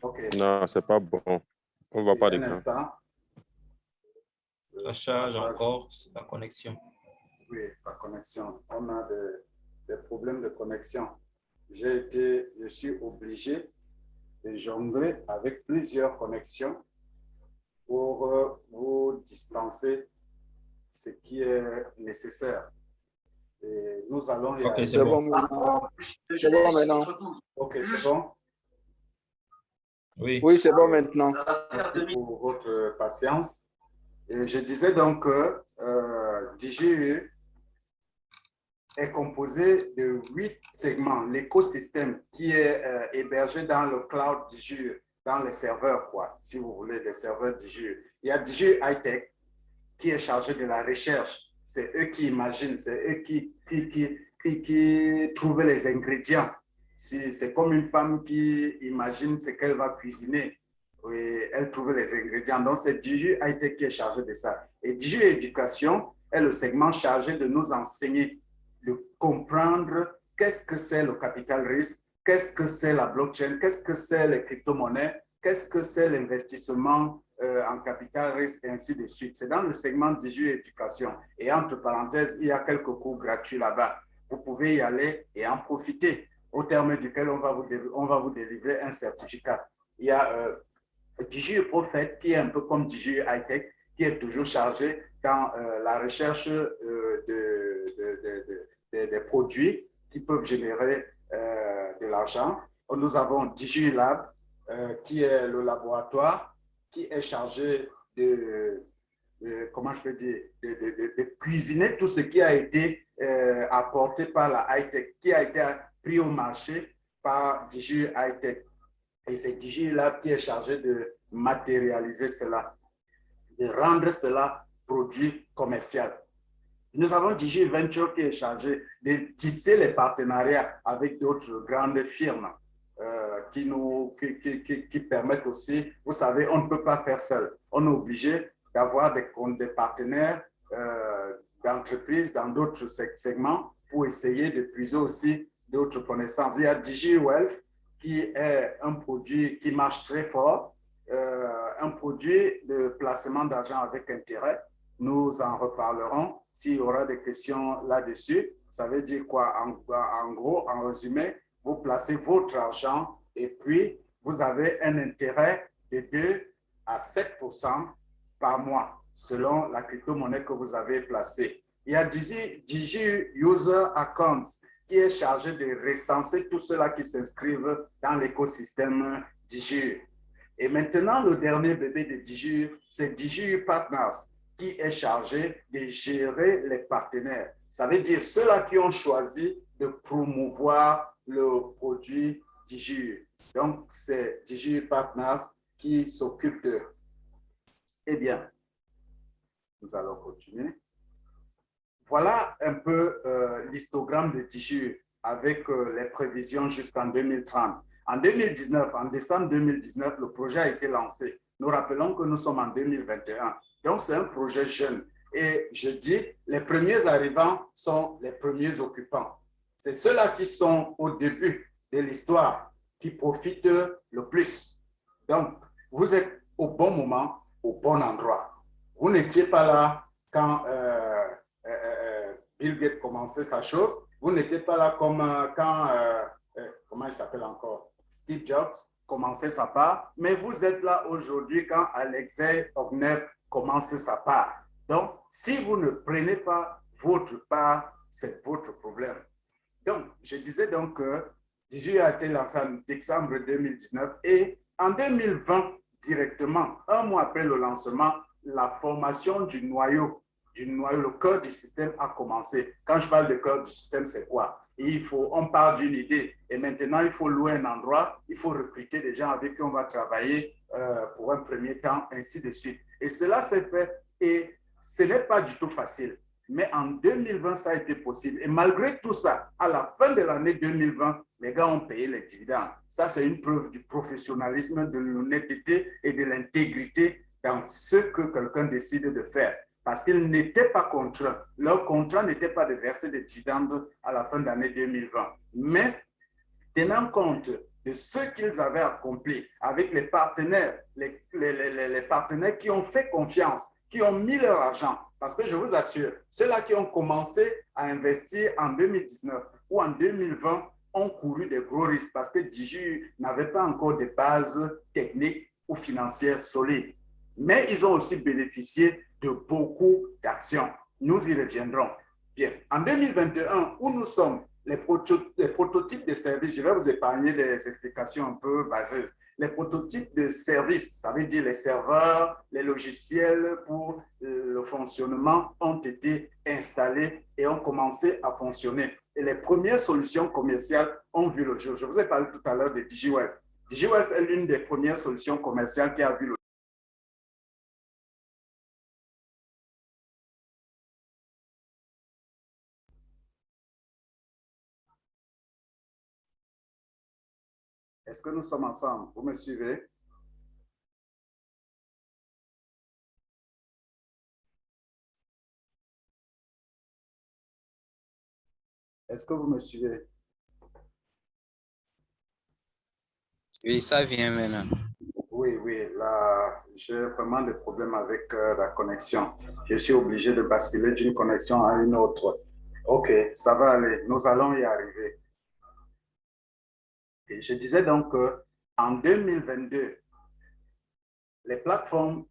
[SPEAKER 1] OK.
[SPEAKER 6] Non, c'est pas bon. On ne voit pas
[SPEAKER 1] Un
[SPEAKER 6] d'écran.
[SPEAKER 1] instant.
[SPEAKER 5] Ça charge encore la connexion.
[SPEAKER 1] Oui, la connexion. On a des problèmes de connexion. Je suis obligé de jongler avec plusieurs connexions pour vous dispenser ce qui est nécessaire. Et nous allons y
[SPEAKER 5] Ok,
[SPEAKER 1] aller.
[SPEAKER 5] c'est bon.
[SPEAKER 4] C'est bon maintenant.
[SPEAKER 1] OK, c'est bon.
[SPEAKER 5] Oui.
[SPEAKER 4] Oui, c'est bon maintenant.
[SPEAKER 1] Merci pour votre patience. Et je disais donc que DGU est composé de 8 segments. L'écosystème qui est hébergé dans le cloud DGU, dans les serveurs, quoi, si vous voulez, les serveurs DGU. Il y a DGU High-Tech qui est chargé de la recherche. C'est eux qui imaginent, c'est eux qui trouvent les ingrédients. C'est comme une femme qui imagine ce qu'elle va cuisiner. Et elle trouve les ingrédients. Donc, c'est DGU High-Tech qui est chargé de ça. Et DGU Éducation est le segment chargé de nous enseigner, de comprendre qu'est-ce que c'est le capital risque, qu'est-ce que c'est la blockchain, qu'est-ce que c'est les crypto-monnaies, qu'est-ce que c'est l'investissement en capital risque et ainsi de suite. C'est dans le segment Digi Éducation. Et entre parenthèses, il y a quelques cours gratuits là-bas. Vous pouvez y aller et en profiter, au terme duquel on va vous délivrer un certificat. Il y a Digi Profit qui est un peu comme Digi Hightech, qui est toujours chargé dans la recherche des produits qui peuvent générer de l'argent. Nous avons DigiLab, qui est le laboratoire qui est chargé comment je peux dire, de cuisiner tout ce qui a été apporté par la high-tech, qui a été pris au marché par Digi High-Tech. Et c'est DigiLab qui est chargé de matérialiser cela, de rendre cela produit commercial. Nous avons Digi Venture qui est chargé de tisser les partenariats avec d'autres grandes firmes qui permettent aussi, vous savez, on ne peut pas faire seul. On est obligé d'avoir des partenaires d'entreprises dans d'autres segments pour essayer de puiser aussi d'autres connaissances. Il y a DigiWealth qui est un produit qui marche très fort, un produit de placement d'argent avec intérêt. Nous en reparlerons s'il y aura des questions là-dessus. Ça veut dire quoi? En gros, en résumé, vous placez votre argent et puis vous avez un intérêt de 2 à 7% par mois selon la crypto-monnaie que vous avez placée. Il y a Digi User Accounts qui est chargé de recenser tous ceux-là qui s'inscrivent dans l'écosystème Digi. Et maintenant, le dernier bébé de Digi, c'est Digi Partners qui est chargé de gérer les partenaires. Ça veut dire ceux-là qui ont choisi de promouvoir le produit Digi. Donc, c'est Digi Partners qui s'occupe de. Eh bien, nous allons continuer. Voilà un peu l'histogramme de Digi avec les prévisions jusqu'en 2030. En 2019, en décembre 2019, le projet a été lancé. Nous rappelons que nous sommes en 2021. Donc, c'est un projet jeune. Et je dis, les premiers arrivants sont les premiers occupants. C'est ceux-là qui sont au début de l'histoire qui profitent le plus. Donc, vous êtes au bon moment, au bon endroit. Vous n'étiez pas là quand Bill Gates commençait sa chose. Vous n'étiez pas là comme quand, comment il s'appelle encore, Steve Jobs commençait sa part, mais vous êtes là aujourd'hui quand Alexei Ognev commence sa part. Donc, si vous ne prenez pas votre part, c'est votre problème. Donc, je disais donc que 18 a été lancé en décembre 2019 et en 2020, directement, un mois après le lancement, la formation du noyau, le cœur du système a commencé. Quand je parle de cœur du système, c'est quoi? On part d'une idée et maintenant, il faut louer un endroit, il faut recruter des gens avec qui on va travailler pour un premier temps, ainsi de suite. Et cela s'est fait et ce n'est pas du tout facile. Mais en 2020, ça a été possible. Et malgré tout ça, à la fin de l'année 2020, les gars ont payé les dividendes. Ça, c'est une preuve du professionnalisme, de l'honnêteté et de l'intégrité dans ce que quelqu'un décide de faire. Parce qu'ils n'étaient pas contraints. Leur contrat n'était pas de verser des dividendes à la fin de l'année 2020. Mais tenant compte de ce qu'ils avaient accompli avec les partenaires, les partenaires qui ont fait confiance, qui ont mis leur argent. Parce que je vous assure, ceux-là qui ont commencé à investir en 2019 ou en 2020 ont couru des gros risques parce que Digi n'avait pas encore de bases techniques ou financières solides. Mais ils ont aussi bénéficié de beaucoup d'actions. Nous y reviendrons. Bien, en 2021, où nous sommes, les prototypes de services, je vais vous épargner des explications un peu vaseuses. Les prototypes de services, ça veut dire les serveurs, les logiciels pour le fonctionnement ont été installés et ont commencé à fonctionner. Et les premières solutions commerciales ont vu le jour. Je vous ai parlé tout à l'heure de DigiWeb. DigiWeb est l'une des premières solutions commerciales qui a vu le jour. Est-ce que nous sommes ensemble? Vous me suivez? Est-ce que vous me suivez?
[SPEAKER 5] Oui, ça vient maintenant.
[SPEAKER 1] Oui, J'ai vraiment des problèmes avec la connexion. Je suis obligé de basculer d'une connexion à une autre. OK, ça va aller. Nous allons y arriver. Et je disais donc qu'en 2022, les plateformes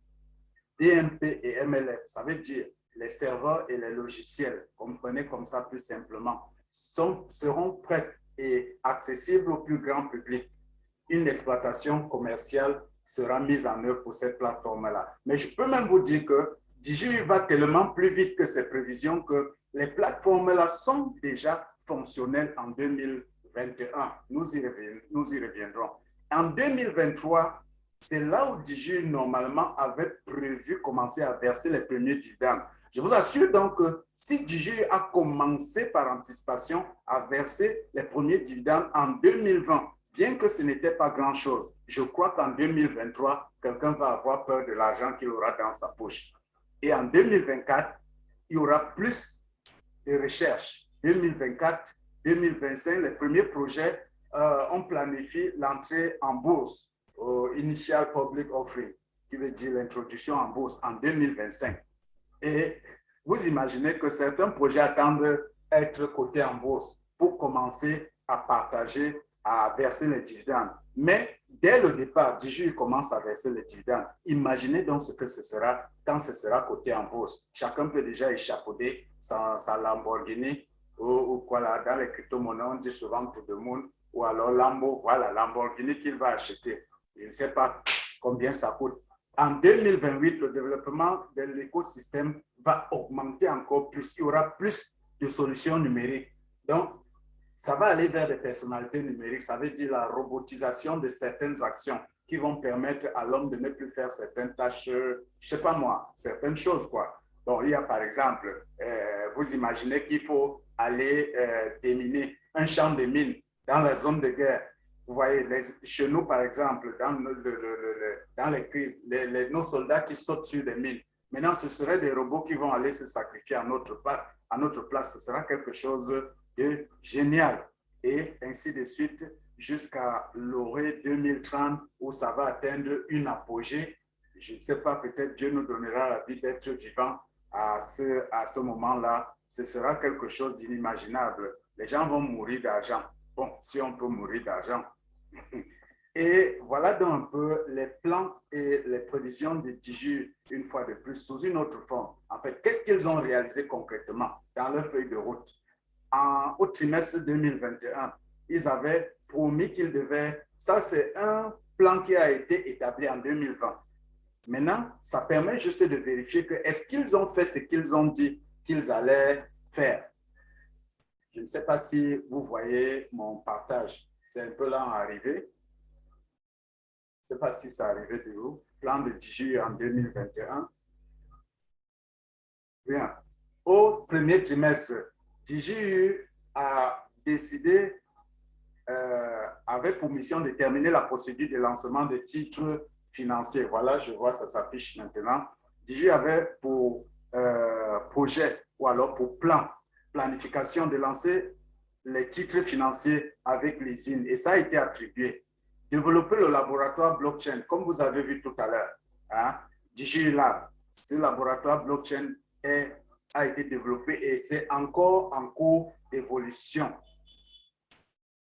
[SPEAKER 1] DMP et MLF, ça veut dire les serveurs et les logiciels, comprenez comme ça plus simplement, seront prêts et accessibles au plus grand public. Une exploitation commerciale sera mise en œuvre pour cette plateforme-là. Mais je peux même vous dire que DigiU va tellement plus vite que ses prévisions que les plateformes-là sont déjà fonctionnelles en 2021. Nous y reviendrons. En 2023, c'est là où DigiU normalement avait prévu commencer à verser les premiers dividendes. Je vous assure donc que si DigiU a commencé par anticipation à verser les premiers dividendes en 2020, bien que ce n'était pas grand-chose, je crois qu'en 2023, quelqu'un va avoir peur de l'argent qu'il aura dans sa poche. Et en 2024, il y aura plus de recherches. 2024, 2025, les premiers projets, on planifie l'entrée en bourse, Initial Public Offering, qui veut dire l'introduction en bourse en 2025. Et vous imaginez que certains projets attendent être cotés en bourse pour commencer à partager, à verser les dividendes. Mais dès le départ, DigiU commence à verser les dividendes. Imaginez donc ce que ce sera quand ce sera coté en bourse. Chacun peut déjà échafauder sa Lamborghini ou quoi là. Dans les crypto-monnaies, on dit souvent tout le monde, ou alors Lambo, voilà, Lamborghini qu'il va acheter. Je ne sais pas combien ça coûte. En 2028, le développement de l'écosystème va augmenter encore plus. Il y aura plus de solutions numériques. Donc, ça va aller vers des personnalités numériques. Ça veut dire la robotisation de certaines actions qui vont permettre à l'homme de ne plus faire certaines tâches, je ne sais pas moi, certaines choses, quoi. Bon, il y a par exemple, vous imaginez qu'il faut aller déminer un champ de mines dans la zone de guerre. Vous voyez, chez nous, par exemple, dans les crises, nos soldats qui sautent sur des mines. Maintenant, ce seraient des robots qui vont aller se sacrifier à notre place. Ce sera quelque chose de génial. Et ainsi de suite, jusqu'à l'orée 2030, où ça va atteindre une apogée. Je ne sais pas, peut-être Dieu nous donnera la vie d'être vivant à ce moment-là. Ce sera quelque chose d'inimaginable. Les gens vont mourir d'argent. Bon, si on peut mourir d'argent. Et voilà donc un peu les plans et les prévisions de DigiU, une fois de plus, sous une autre forme. En fait, qu'est-ce qu'ils ont réalisé concrètement dans leur feuille de route? Au trimestre 2021, ils avaient promis qu'ils devaient... Ça, c'est un plan qui a été établi en 2020. Maintenant, ça permet juste de vérifier que est-ce qu'ils ont fait ce qu'ils ont dit qu'ils allaient faire. Je ne sais pas si vous voyez mon partage. C'est un peu lent à arriver. Je ne sais pas si ça arrivé de vous. Plan de DigiU en 2021. Bien. Au premier trimestre, DigiU a décidé, avait pour mission de terminer la procédure de lancement de titres financiers. Voilà, je vois, ça s'affiche maintenant. DigiU avait pour projet ou alors pour planification de lancer les titres financiers avec les IN et ça a été attribué. Développer le laboratoire blockchain, comme vous avez vu tout à l'heure, hein, DigiU Lab, ce laboratoire blockchain a été développé et c'est encore en cours d'évolution.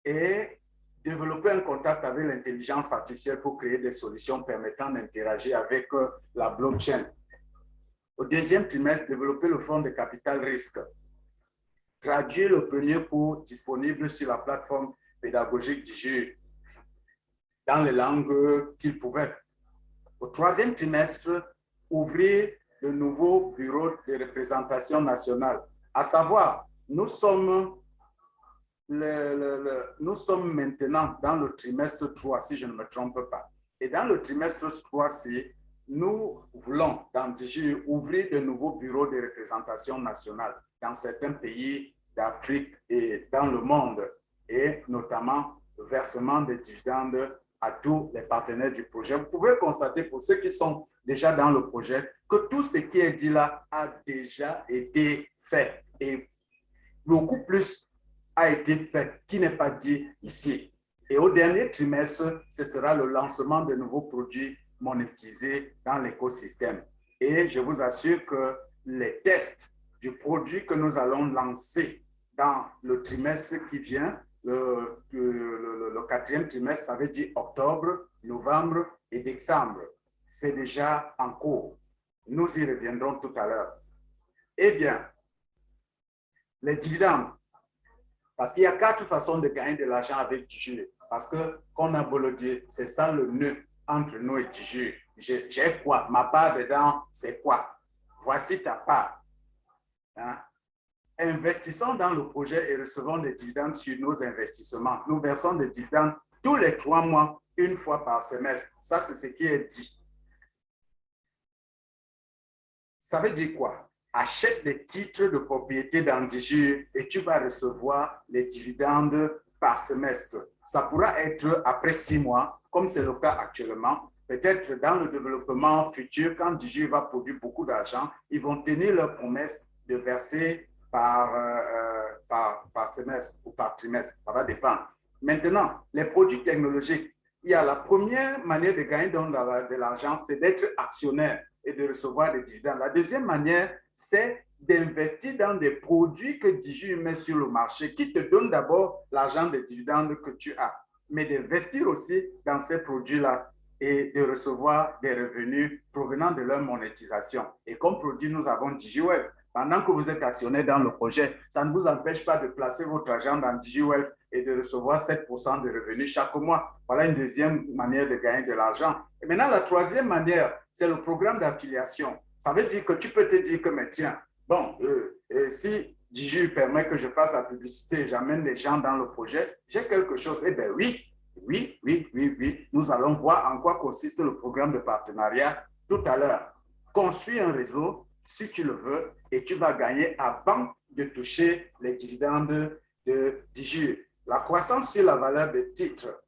[SPEAKER 1] Et développer un contact avec l'intelligence artificielle pour créer des solutions permettant d'interagir avec la blockchain. Au deuxième trimestre, développer le fonds de capital risque. Traduire le premier cours disponible sur la plateforme pédagogique DigiU dans les langues qu'il pouvait. Au troisième trimestre, ouvrir de nouveaux bureaux de représentation nationale. À savoir, nous sommes maintenant dans le trimestre 3, si je ne me trompe pas. Et dans le trimestre 3-ci, nous voulons, dans DigiU, ouvrir de nouveaux bureaux de représentation nationale dans certains pays d'Afrique et dans le monde, et notamment le versement des dividendes à tous les partenaires du projet. Vous pouvez constater, pour ceux qui sont déjà dans le projet, que tout ce qui est dit là a déjà été fait. Et beaucoup plus a été fait qui n'est pas dit ici. Et au dernier trimestre, ce sera le lancement de nouveaux produits monétiser dans l'écosystème. Et je vous assure que les tests du produit que nous allons lancer dans le trimestre qui vient, le quatrième trimestre, ça veut dire octobre, novembre et décembre, c'est déjà en cours. Nous y reviendrons tout à l'heure. Eh bien, les dividendes, parce qu'il y a 4 façons de gagner de l'argent avec Digi. Parce que, qu'on a beau le dire, c'est ça le nœud entre nous et Digi. J'ai quoi? Ma part dedans, c'est quoi? Voici ta part. Hein? Investissons dans le projet et recevons des dividendes sur nos investissements. Nous versons des dividendes tous les 3 mois, une fois par semestre. Ça, c'est ce qui est dit. Ça veut dire quoi? Achète des titres de propriété dans Digi et tu vas recevoir les dividendes par semestre. Ça pourra être après 6 mois, comme c'est le cas actuellement. Peut-être dans le développement futur, quand Digi va produire beaucoup d'argent, ils vont tenir leur promesse de verser par semestre ou par trimestre. Ça va dépendre. Maintenant, les produits technologiques, il y a la première manière de gagner de l'argent, c'est d'être actionnaire et de recevoir des dividendes. La deuxième manière, c'est d'investir dans des produits que Digi met sur le marché, qui te donnent d'abord l'argent des dividendes que tu as, mais d'investir aussi dans ces produits-là et de recevoir des revenus provenant de leur monétisation. Et comme produit, nous avons DigiWealth. Pendant que vous êtes actionnaire dans le projet, ça ne vous empêche pas de placer votre argent dans DigiWealth et de recevoir 7% de revenus chaque mois. Voilà une deuxième manière de gagner de l'argent. Et maintenant, la troisième manière, c'est le programme d'affiliation. Ça veut dire que tu peux te dire que, mais tiens, bon, si Digi permet que je fasse la publicité et j'amène les gens dans le projet, j'ai quelque chose. Eh bien oui, nous allons voir en quoi consiste le programme de partenariat tout à l'heure. Construis un réseau, si tu le veux, et tu vas gagner avant de toucher les dividendes de Digi. La croissance sur la valeur des titres.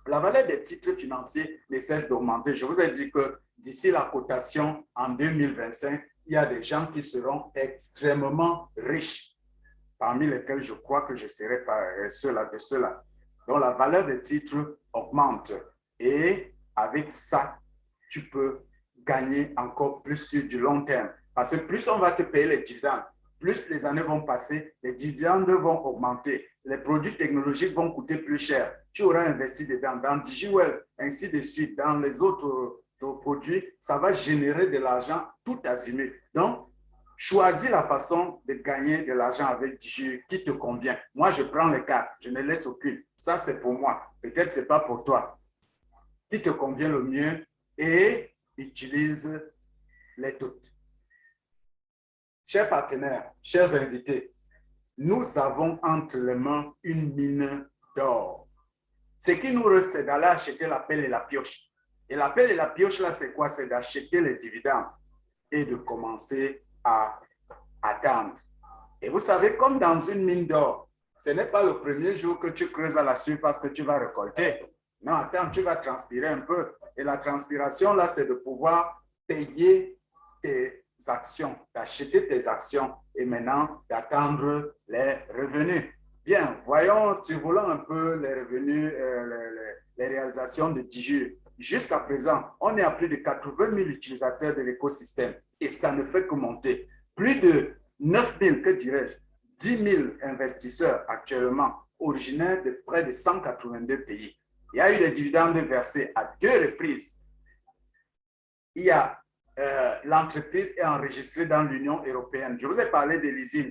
[SPEAKER 1] La valeur des titres financiers ne cesse d'augmenter. Je vous ai dit que d'ici la cotation en 2025, il y a des gens qui seront extrêmement riches, parmi lesquels je crois que je serai de ceux-là. Donc, la valeur des titres augmente. Et avec ça, tu peux gagner encore plus sur du long terme. Parce que plus on va te payer les dividendes, plus les années vont passer, les dividendes vont augmenter, les produits technologiques vont coûter plus cher. Tu auras investi dedans, dans DigiWealth, ainsi de suite, dans les autres produits, ça va générer de l'argent tout azimut. Donc, choisis la façon de gagner de l'argent avec Digi qui te convient. Moi, je prends les cartes, je ne laisse aucune. Ça, c'est pour moi. Peut-être ce n'est pas pour toi. Qui te convient le mieux et utilise les toutes. Chers partenaires, chers invités, nous avons entre les mains une mine d'or. Ce qui nous reste, c'est d'aller acheter la pelle et la pioche. Et la pelle et la pioche, là, c'est quoi? C'est d'acheter les dividendes et de commencer à attendre. Et vous savez, comme dans une mine d'or, ce n'est pas le premier jour que tu creuses à la surface que tu vas récolter. Non, attends, tu vas transpirer un peu. Et la transpiration, là, c'est de pouvoir payer tes actions, d'acheter tes actions et maintenant d'attendre les revenus. Bien, voyons, survolons un peu les revenus, les réalisations de Digi. Jusqu'à présent, on est à plus de 80 000 utilisateurs de l'écosystème et ça ne fait que monter. Plus de 9 000, que dirais-je, 10 000 investisseurs actuellement originaires de près de 182 pays. Il y a eu des dividendes versés à 2 reprises. L'entreprise est enregistrée dans l'Union européenne. Je vous ai parlé de l'ISIN.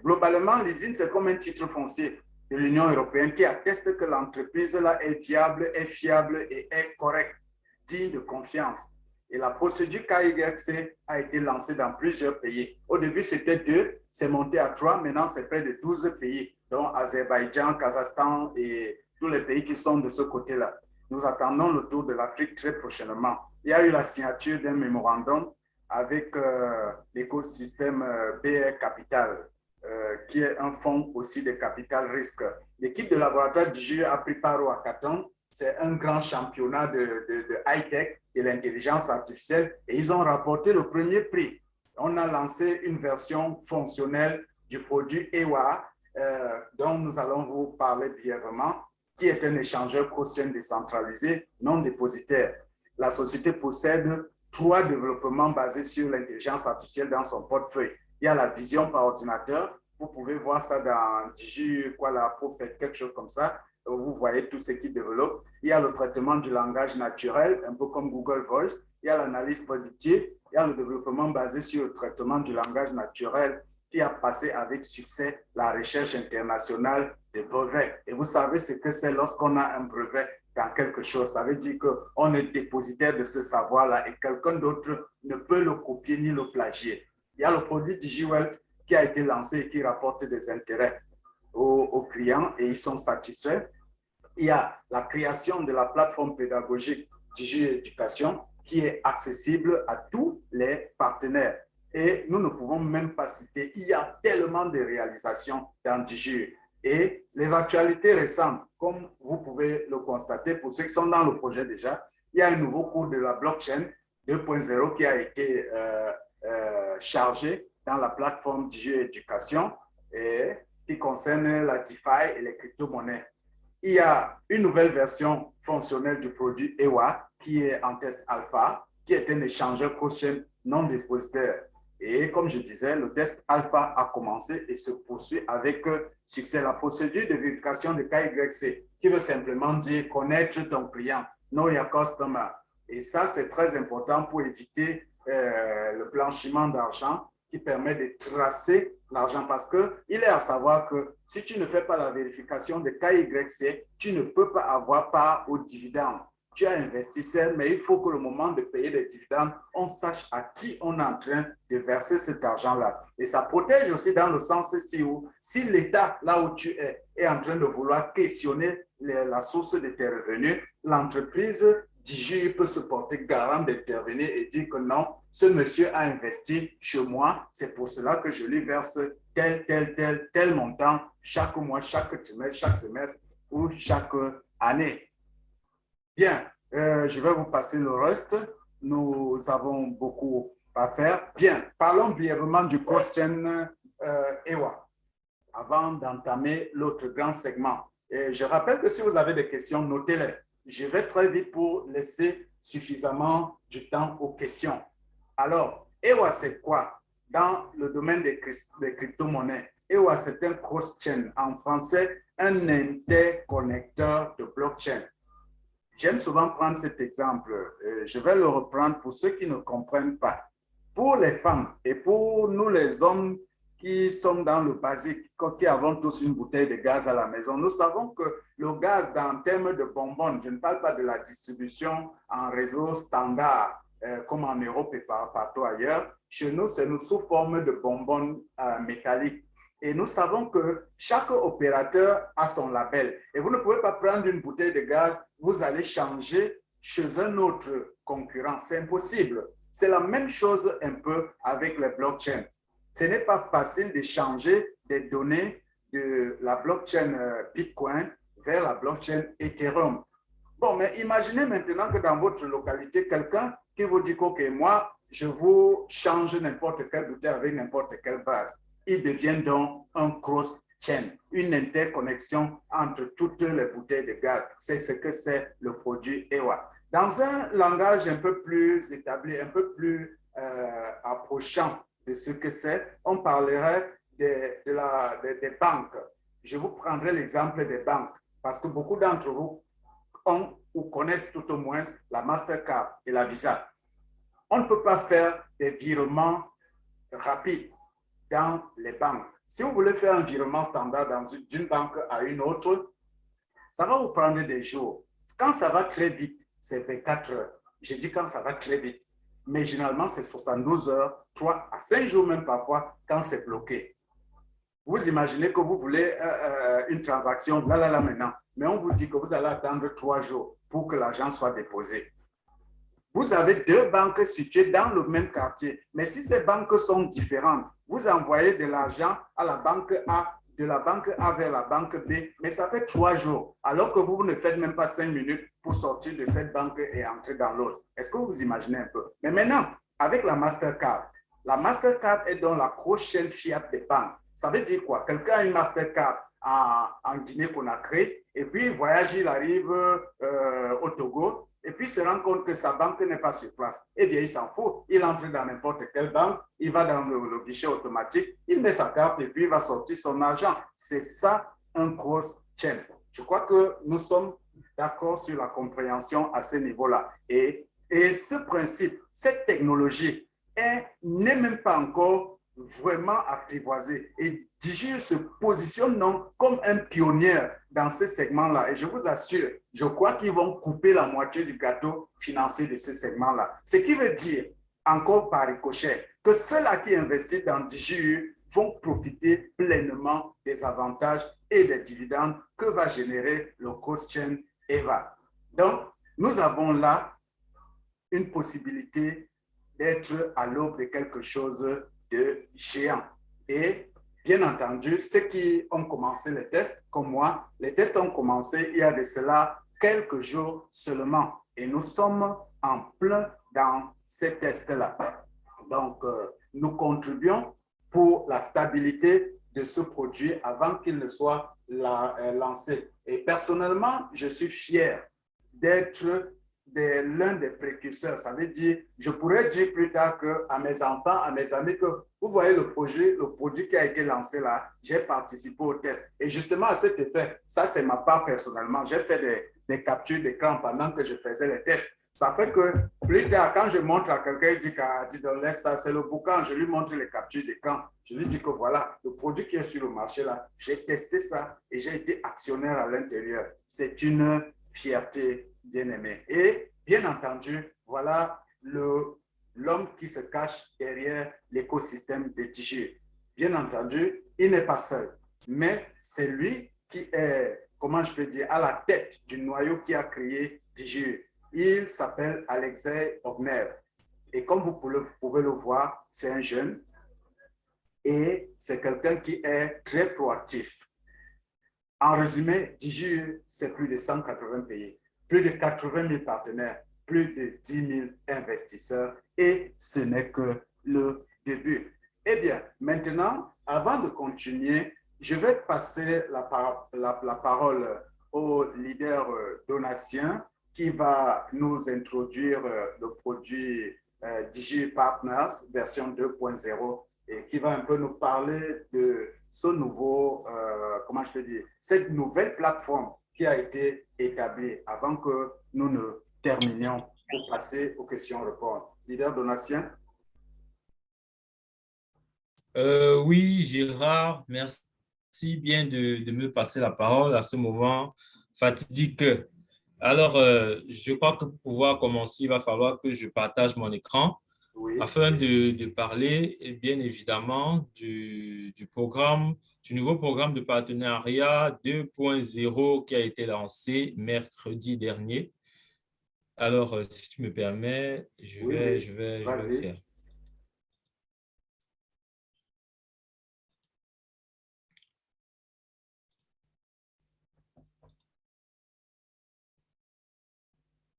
[SPEAKER 1] Globalement, l'ISIN, c'est comme un titre foncier de l'Union européenne qui atteste que l'entreprise-là est viable, est fiable et est correcte, digne de confiance. Et la procédure KYC a été lancée dans plusieurs pays. Au début, c'était 2, c'est monté à 3, maintenant c'est près de 12 pays, dont Azerbaïdjan, Kazakhstan et tous les pays qui sont de ce côté-là. Nous attendons le tour de l'Afrique très prochainement. Il y a eu la signature d'un mémorandum avec l'écosystème BR Capital, qui est un fonds aussi de capital risque. L'équipe de laboratoire Digi a pris part au hackathon. C'est un grand championnat de high-tech et l'intelligence artificielle et ils ont rapporté le premier prix. On a lancé une version fonctionnelle du produit EWA dont nous allons vous parler brièvement, qui est un échangeur cross-chain décentralisé non dépositaire. la société possède 3 développements basés sur l'intelligence artificielle dans son portefeuille. Il y a la vision par ordinateur. Vous pouvez voir ça dans Digi, quoi, la Prophet, quelque chose comme ça. Vous voyez tout ce qu'ils développent. Il y a le traitement du langage naturel, un peu comme Google Voice. Il y a l'analyse prédictive. Il y a le développement basé sur le traitement du langage naturel qui a passé avec succès la recherche internationale des brevets. Et vous savez ce que c'est lorsqu'on a un brevet dans quelque chose. Ça veut dire qu'on est dépositaire de ce savoir-là et quelqu'un d'autre ne peut le copier ni le plagier. Il y a le produit DigiWealth qui a été lancé et qui rapporte des intérêts aux clients et ils sont satisfaits. Il y a la création de la plateforme pédagogique Digi-Éducation qui est accessible à tous les partenaires. Et nous ne pouvons même pas citer, il y a tellement de réalisations dans Digi. Et les actualités récentes, comme vous pouvez le constater, pour ceux qui sont dans le projet déjà, il y a un nouveau cours de la blockchain 2.0 qui a été chargé dans la plateforme Digi-Éducation et qui concerne la DeFi et les crypto-monnaies. Il y a une nouvelle version fonctionnelle du produit EWA qui est en test alpha, qui est un échangeur cross-chain non dépositaire. Et comme je disais, le test alpha a commencé et se poursuit avec succès. La procédure de vérification de KYC, qui veut simplement dire connaître ton client, know your customer. Et ça, c'est très important pour éviter le blanchiment d'argent qui permet de tracer l'argent parce qu'il est à savoir que si tu ne fais pas la vérification de KYC, tu ne peux pas avoir part aux dividendes. Tu as investi, mais il faut que le moment de payer les dividendes, on sache à qui on est en train de verser cet argent-là. Et ça protège aussi dans le sens si l'État, là où tu est en train de vouloir questionner la source de tes revenus, l'entreprise Digi peut se porter garant d'intervenir et dire que non, ce monsieur a investi chez moi, c'est pour cela que je lui verse tel montant chaque mois, chaque trimestre, chaque semestre ou chaque année. Bien, je vais vous passer le reste. Nous avons beaucoup à faire. Bien, parlons brièvement du cross-chain EWA avant d'entamer l'autre grand segment. Et je rappelle que si vous avez des questions, notez-les. Je vais très vite pour laisser suffisamment du temps aux questions. Alors, EWA, c'est quoi? Dans le domaine des crypto-monnaies, EWA, c'est un cross-chain. En français, un interconnecteur de blockchain. J'aime souvent prendre cet exemple. Je vais le reprendre pour ceux qui ne comprennent pas. Pour les femmes et pour nous les hommes qui sommes dans le basique, qui avons tous une bouteille de gaz à la maison, nous savons que le gaz, en termes de bonbonnes, je ne parle pas de la distribution en réseau standard, comme en Europe et partout ailleurs. Chez nous, c'est sous forme de bonbonnes métalliques. Et nous savons que chaque opérateur a son label. Et vous ne pouvez pas prendre une bouteille de gaz, vous allez changer chez un autre concurrent. C'est impossible. C'est la même chose un peu avec les blockchains. Ce n'est pas facile de changer des données de la blockchain Bitcoin vers la blockchain Ethereum. Bon, mais imaginez maintenant que dans votre localité, quelqu'un qui vous dit OK, moi, je vous change n'importe quelle bouteille avec n'importe quelle base. Il devient donc un cross-chain, une interconnexion entre toutes les bouteilles de gaz. C'est ce que c'est le produit EWA. Dans un langage un peu plus établi, un peu plus approchant de ce que c'est, on parlerait des banques. Je vous prendrai l'exemple des banques parce que beaucoup d'entre vous ont ou connaissent tout au moins la Mastercard et la Visa. On ne peut pas faire des virements rapides dans les banques. Si vous voulez faire un virement standard d'une banque à une autre, ça va vous prendre des jours. Quand ça va très vite, c'est 24 heures. Je dis quand ça va très vite. Mais généralement, c'est 72 heures, 3 à 5 jours même parfois, quand c'est bloqué. Vous imaginez que vous voulez une transaction là maintenant, mais on vous dit que vous allez attendre 3 jours pour que l'argent soit déposé. Vous avez 2 banques situées dans le même quartier, mais si ces banques sont différentes, vous envoyez de l'argent à la banque A, de la banque A vers la banque B, mais ça fait 3 jours, alors que vous ne faites même pas 5 minutes pour sortir de cette banque et entrer dans l'autre. Est-ce que vous imaginez un peu? Mais maintenant, avec la Mastercard est dans la prochaine fiat des banques. Ça veut dire quoi? Quelqu'un a une Mastercard en Guinée-Conakry, et puis il voyage, il arrive au Togo, et puis se rend compte que sa banque n'est pas sur place, eh bien, il s'en fout. Il entre dans n'importe quelle banque, il va dans le guichet automatique, il met sa carte et puis il va sortir son argent. C'est ça un cross-chain. Je crois que nous sommes d'accord sur la compréhension à ce niveau-là. Et ce principe, cette technologie n'est même pas encore vraiment apprivoisée. Et Digi se positionne donc comme un pionnier dans ce segment-là. Et je vous assure, je crois qu'ils vont couper la moitié du gâteau financier de ce segment-là. Ce qui veut dire, encore par ricochet, que ceux-là qui investissent dans Digi vont profiter pleinement des avantages et des dividendes que va générer le cross-chain EVA. Donc, nous avons là une possibilité d'être à l'aube de quelque chose de géant. Et bien entendu, ceux qui ont commencé les tests, comme moi, les tests ont commencé il y a de cela quelques jours seulement. Et nous sommes en plein dans ces tests-là. Donc, nous contribuons pour la stabilité de ce produit avant qu'il ne soit lancé. Et personnellement, je suis fier d'être l'un des précurseurs. Ça veut dire, je pourrais dire plus tard à mes enfants, à mes amis, que vous voyez le produit qui a été lancé là, j'ai participé au test. Et justement, à cet effet, ça c'est ma part personnellement, j'ai fait des captures d'écran pendant que je faisais les tests. Ça fait que plus tard, quand je montre à quelqu'un, il dit donc laisse ça, c'est le boucan, je lui montre les captures d'écran. Je lui dis que voilà, le produit qui est sur le marché là, j'ai testé ça et j'ai été actionnaire à l'intérieur. C'est une fierté bien aimée. Et bien entendu, voilà l'homme qui se cache derrière l'écosystème de Digi. Bien entendu, il n'est pas seul, mais c'est lui qui est, comment je peux dire, à la tête du noyau qui a créé Digi. Il s'appelle Alexei Ogner. Et comme vous pouvez le voir, c'est un jeune et c'est quelqu'un qui est très proactif. En résumé, Digi, c'est plus de 180 pays, plus de 80 000 partenaires, plus de 10 000 investisseurs et ce n'est que le début. Eh bien, maintenant, avant de continuer, je vais passer la parole au leader Donatien qui va nous introduire le produit Digi Partners version 2.0 et qui va un peu nous parler de ce nouveau, comment je peux dire, cette nouvelle plateforme qui a été établie avant que nous ne terminions pour passer aux questions-réponses. Leader Donatien.
[SPEAKER 5] Oui, Gérard, merci bien de me passer la parole à ce moment fatidique. Alors, je crois que pour pouvoir commencer, il va falloir que je partage mon écran afin de parler, bien évidemment, du nouveau programme de partenariat 2.0 qui a été lancé mercredi dernier. Alors, si tu me permets, je vais le faire.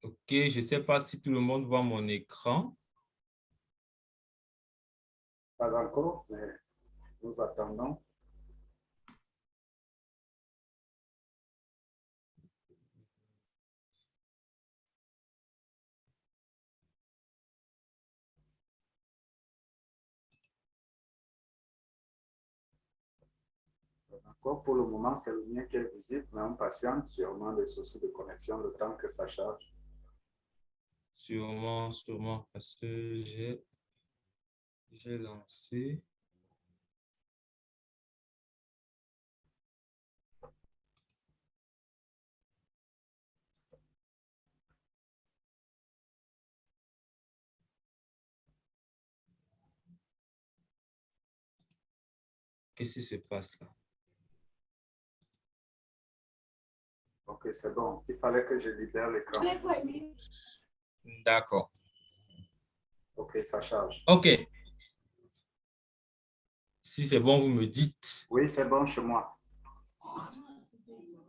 [SPEAKER 5] OK, je ne sais pas si tout le monde voit mon écran.
[SPEAKER 1] Pas encore, mais nous attendons. Encore pour le moment, c'est le mien qui est visible, mais on patiente, sûrement des soucis de connexion, le temps que ça charge.
[SPEAKER 5] Sûrement, parce que j'ai lancé. Qu'est-ce qui se passe là?
[SPEAKER 1] Ok, c'est bon. Il fallait que je libère l'écran.
[SPEAKER 5] D'accord.
[SPEAKER 1] Ok, ça charge.
[SPEAKER 5] OK. Si c'est bon, vous me dites.
[SPEAKER 1] Oui, c'est bon chez moi.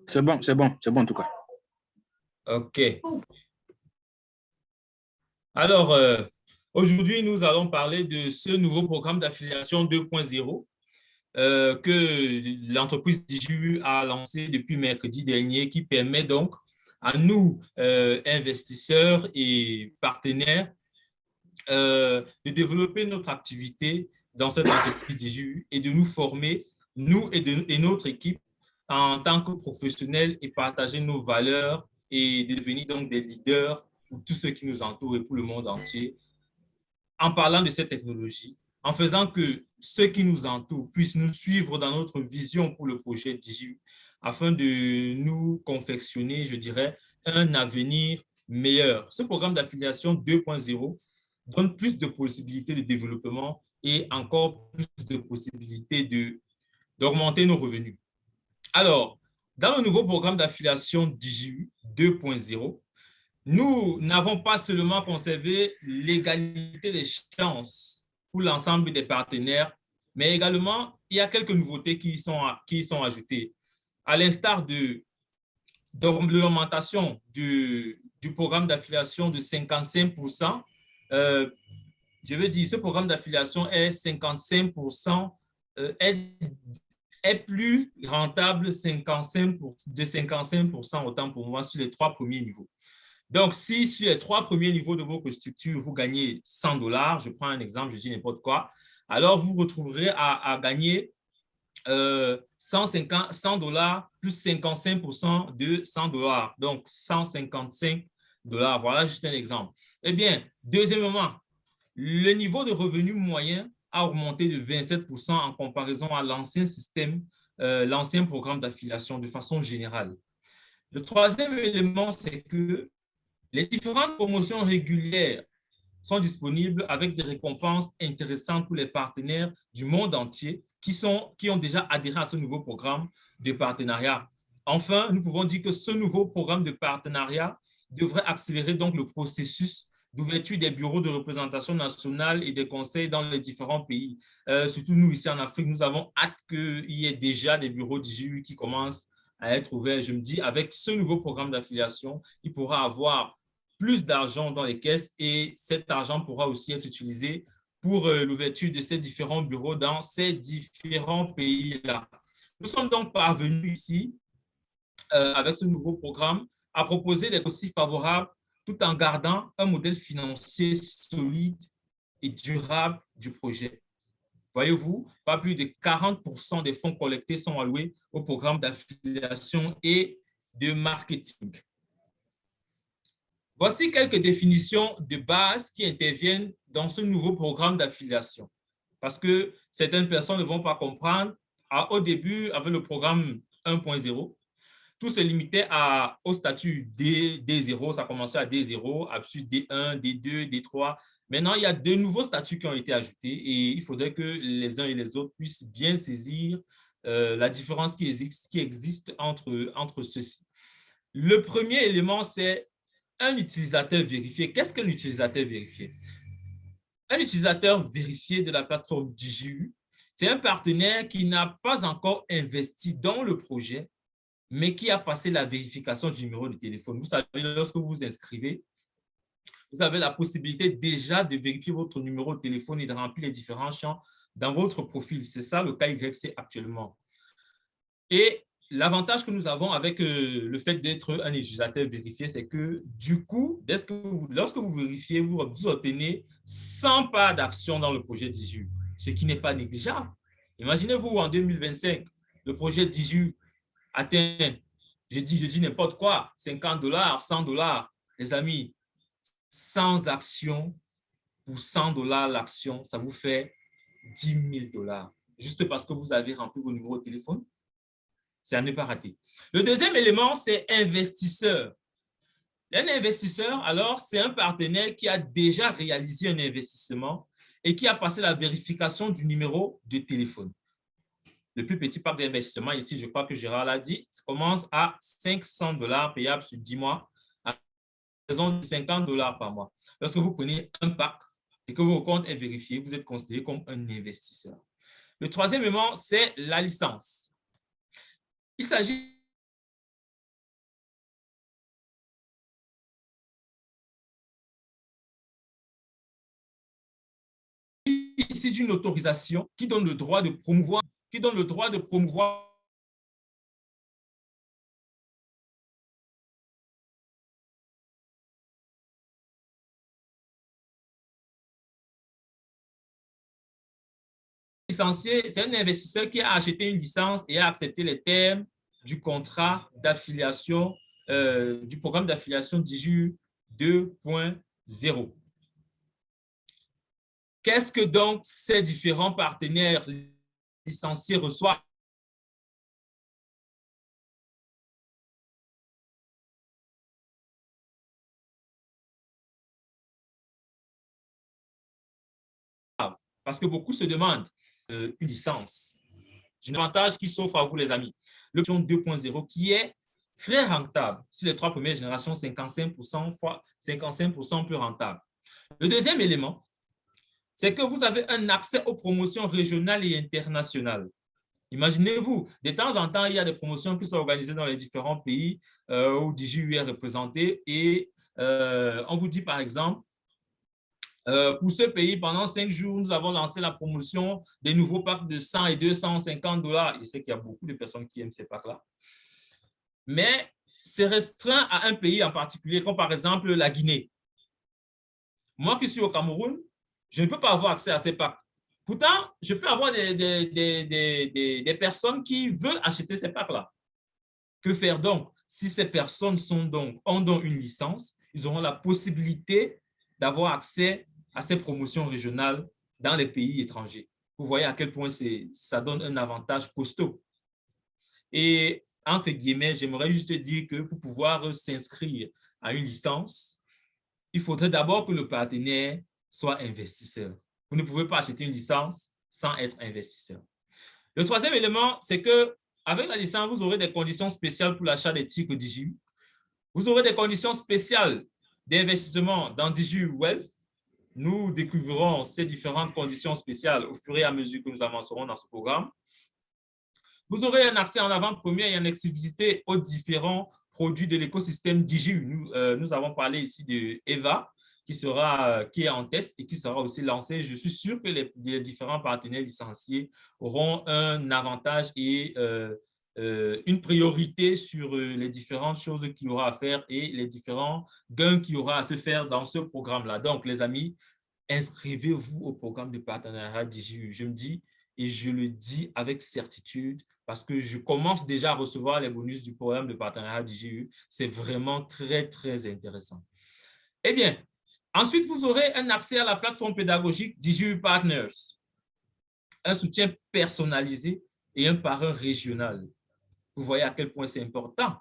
[SPEAKER 4] C'est bon en tout cas.
[SPEAKER 5] OK. Alors, aujourd'hui, nous allons parler de ce nouveau programme d'affiliation 2.0 que l'entreprise Digi a lancé depuis mercredi dernier, qui permet donc à nous, investisseurs et partenaires, de développer notre activité dans cette entreprise DGU et de nous former, nous et notre équipe, en tant que professionnels et partager nos valeurs et de devenir donc des leaders pour tous ceux qui nous entourent et pour le monde entier, en parlant de cette technologie, en faisant que ceux qui nous entourent puissent nous suivre dans notre vision pour le projet DGU, afin de nous confectionner, je dirais, un avenir meilleur. Ce programme d'affiliation 2.0 donne plus de possibilités de développement et encore plus de possibilités d'augmenter nos revenus. Alors, dans le nouveau programme d'affiliation DGU 2.0, nous n'avons pas seulement conservé l'égalité des chances pour l'ensemble des partenaires, mais également, il y a quelques nouveautés qui y sont ajoutées. À l'instar de l'augmentation du programme d'affiliation de 55%, je veux dire, ce programme d'affiliation est 55%, est plus rentable de 55% autant pour moi sur les 3 premiers niveaux. Donc, si sur les 3 premiers niveaux de votre structure, vous gagnez $100, je prends un exemple, je dis n'importe quoi, alors vous retrouverez à gagner $100 plus 55% de $100, donc $155. Voilà juste un exemple. Eh bien, deuxièmement, le niveau de revenu moyen a augmenté de 27% en comparaison à l'ancien système, l'ancien programme d'affiliation de façon générale. Le troisième élément, c'est que les différentes promotions régulières sont disponibles avec des récompenses intéressantes pour les partenaires du monde entier qui ont déjà adhéré à ce nouveau programme de partenariat. Enfin, nous pouvons dire que ce nouveau programme de partenariat devrait accélérer donc le processus d'ouverture des bureaux de représentation nationale et des conseils dans les différents pays. Surtout nous, ici en Afrique, nous avons hâte qu'il y ait déjà des bureaux d'IGU qui commencent à être ouverts. Je me dis, avec ce nouveau programme d'affiliation, il pourra avoir plus d'argent dans les caisses et cet argent pourra aussi être utilisé pour l'ouverture de ces différents bureaux dans ces différents pays-là. Nous sommes donc parvenus ici, avec ce nouveau programme, à proposer des conditions favorables tout en gardant un modèle financier solide et durable du projet. Voyez-vous, pas plus de 40% des fonds collectés sont alloués au programme d'affiliation et de marketing. Voici quelques définitions de base qui interviennent dans ce nouveau programme d'affiliation. Parce que certaines personnes ne vont pas comprendre. Au début, avec le programme 1.0, tout se limitait au statut D0, ça commençait à D0, ensuite D1, D2, D3. Maintenant, il y a de nouveaux statuts qui ont été ajoutés et il faudrait que les uns et les autres puissent bien saisir la différence qui existe entre ceux-ci. Le premier élément, c'est un utilisateur vérifié. Qu'est-ce qu'un utilisateur vérifié? Un utilisateur vérifié de la plateforme DGU, c'est un partenaire qui n'a pas encore investi dans le projet, mais qui a passé la vérification du numéro de téléphone. Vous savez, lorsque vous vous inscrivez, vous avez la possibilité déjà de vérifier votre numéro de téléphone et de remplir les différents champs dans votre profil. C'est ça le cas YC actuellement. Et l'avantage que nous avons avec le fait d'être un utilisateur vérifié, c'est que du coup, lorsque vous vérifiez, vous obtenez 100 parts d'action dans le projet DGU, ce qui n'est pas négligeable. Imaginez-vous en 2025, le projet DGU atteint, je dis n'importe quoi, $50, $100, les amis, 100 actions pour $100 l'action, ça vous fait $10 000, juste parce que vous avez rempli vos numéros de téléphone. C'est à ne pas rater. Le deuxième élément, c'est investisseur. Un investisseur, alors, c'est un partenaire qui a déjà réalisé un investissement et qui a passé la vérification du numéro de téléphone. Le plus petit pack d'investissement, ici, je crois que Gérard l'a dit, ça commence à $500 payables sur 10 mois, à raison de $50 par mois. Lorsque vous prenez un pack et que votre compte est vérifié, vous êtes considéré comme un investisseur. Le troisième élément, c'est la licence. Il s'agit ici d'une autorisation qui donne le droit de promouvoir licencié, c'est un investisseur qui a acheté une licence et a accepté les termes du contrat d'affiliation, du programme d'affiliation DIGIU 2.0. Qu'est-ce que donc ces différents partenaires licenciés reçoivent? Parce que beaucoup se demandent une licence. C'est un avantage qui s'offre à vous, les amis. L'option 2.0 qui est très rentable. Sur les 3 premières générations, 55% fois 55% plus rentable. Le deuxième élément, c'est que vous avez un accès aux promotions régionales et internationales. Imaginez-vous, de temps en temps, il y a des promotions qui sont organisées dans les différents pays où DIGIU est représenté et on vous dit par exemple, pour ce pays, pendant 5 jours, nous avons lancé la promotion des nouveaux packs de 100 et 250 $. Je sais qu'il y a beaucoup de personnes qui aiment ces packs-là. Mais c'est restreint à un pays en particulier, comme par exemple la Guinée. Moi qui suis au Cameroun, je ne peux pas avoir accès à ces packs. Pourtant, je peux avoir des personnes qui veulent acheter ces packs-là. Que faire donc? Si ces personnes ont donc une licence, ils auront la possibilité d'avoir accès à ces promotions régionales dans les pays étrangers. Vous voyez à quel point ça donne un avantage costaud. Et entre guillemets, j'aimerais juste dire que pour pouvoir s'inscrire à une licence, il faudrait d'abord que le partenaire soit investisseur. Vous ne pouvez pas acheter une licence sans être investisseur. Le troisième élément, c'est qu'avec la licence, vous aurez des conditions spéciales pour l'achat des titres DIGIU. Vous aurez des conditions spéciales d'investissement dans DIGIU Wealth. Nous découvrirons ces différentes conditions spéciales au fur et à mesure que nous avancerons dans ce programme. Vous aurez un accès en avant-première et en exclusivité aux différents produits de l'écosystème DIGIU. Nous avons parlé ici de EVA, qui est en test et qui sera aussi lancé. Je suis sûr que les différents partenaires licenciés auront un avantage et une priorité sur les différentes choses qu'il y aura à faire et les différents gains qu'il y aura à se faire dans ce programme-là. Donc, les amis, inscrivez-vous au programme de partenariat DIGIU. Je me dis et je le dis avec certitude parce que je commence déjà à recevoir les bonus du programme de partenariat DIGIU. C'est vraiment très, très intéressant. Eh bien, ensuite, vous aurez un accès à la plateforme pédagogique DIGIU Partners, un soutien personnalisé et un parrain régional. Vous voyez à quel point c'est important.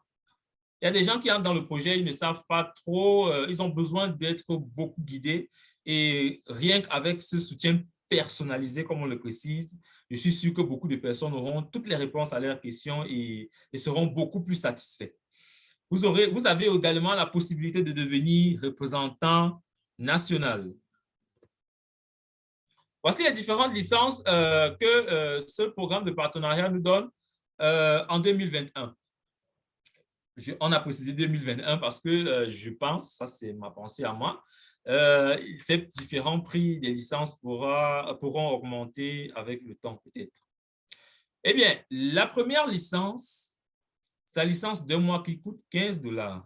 [SPEAKER 5] Il y a des gens qui entrent dans le projet, ils ne savent pas trop, ils ont besoin d'être beaucoup guidés et rien qu'avec ce soutien personnalisé, comme on le précise, je suis sûr que beaucoup de personnes auront toutes les réponses à leurs questions et seront beaucoup plus satisfaits. Vous avez également la possibilité de devenir représentant national. Voici les différentes licences que ce programme de partenariat nous donne en 2021. On a précisé 2021 parce que je pense, ça c'est ma pensée à moi, ces différents prix des licences pourront augmenter avec le temps peut-être. Eh bien, la première licence, sa licence d'un mois qui coûte 15 $.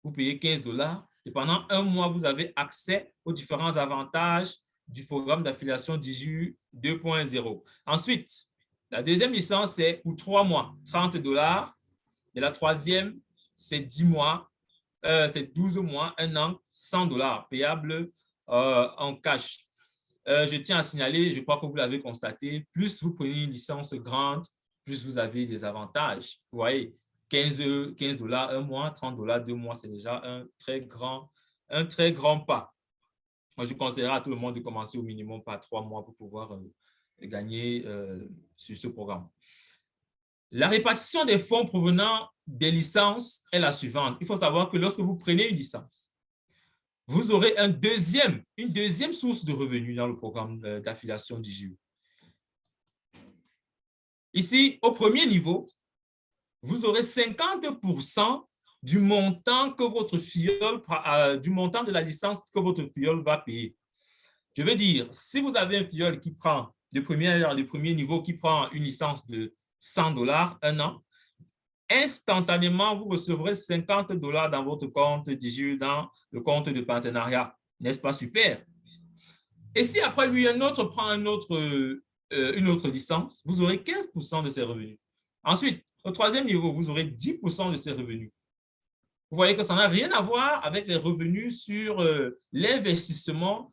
[SPEAKER 5] Vous payez 15 $ et pendant un mois, vous avez accès aux différents avantages du programme d'affiliation DIGIU 2.0. Ensuite, la deuxième licence, c'est pour 3 mois, 30 $. Et la troisième, c'est 10 mois, c'est 12 mois, 1 an, 100 $, payable en cash. Je tiens à signaler, je crois que vous l'avez constaté, plus vous prenez une licence grande, plus vous avez des avantages. Vous voyez, 15 $, 1 mois, 30 $, 2 mois, c'est déjà un très grand pas. Moi, je conseillerais à tout le monde de commencer au minimum par 3 mois pour pouvoir gagner sur ce programme. La répartition des fonds provenant des licences est la suivante. Il faut savoir que lorsque vous prenez une licence, vous aurez une deuxième source de revenus dans le programme d'affiliation DIGIU. Ici, au premier niveau, vous aurez 50% du montant que votre filleul, du montant de la licence que votre filleul va payer. Je veux dire, si vous avez un filleul qui prend le premier niveau, qui prend une licence de 100 $, 1 an, instantanément, vous recevrez 50 $ dans votre compte DIGIU, dans le compte de partenariat. N'est-ce pas super? Et si après lui, un autre prend une autre licence, vous aurez 15% de ces revenus. Ensuite, au troisième niveau, vous aurez 10% de ces revenus. Vous voyez que ça n'a rien à voir avec les revenus sur l'investissement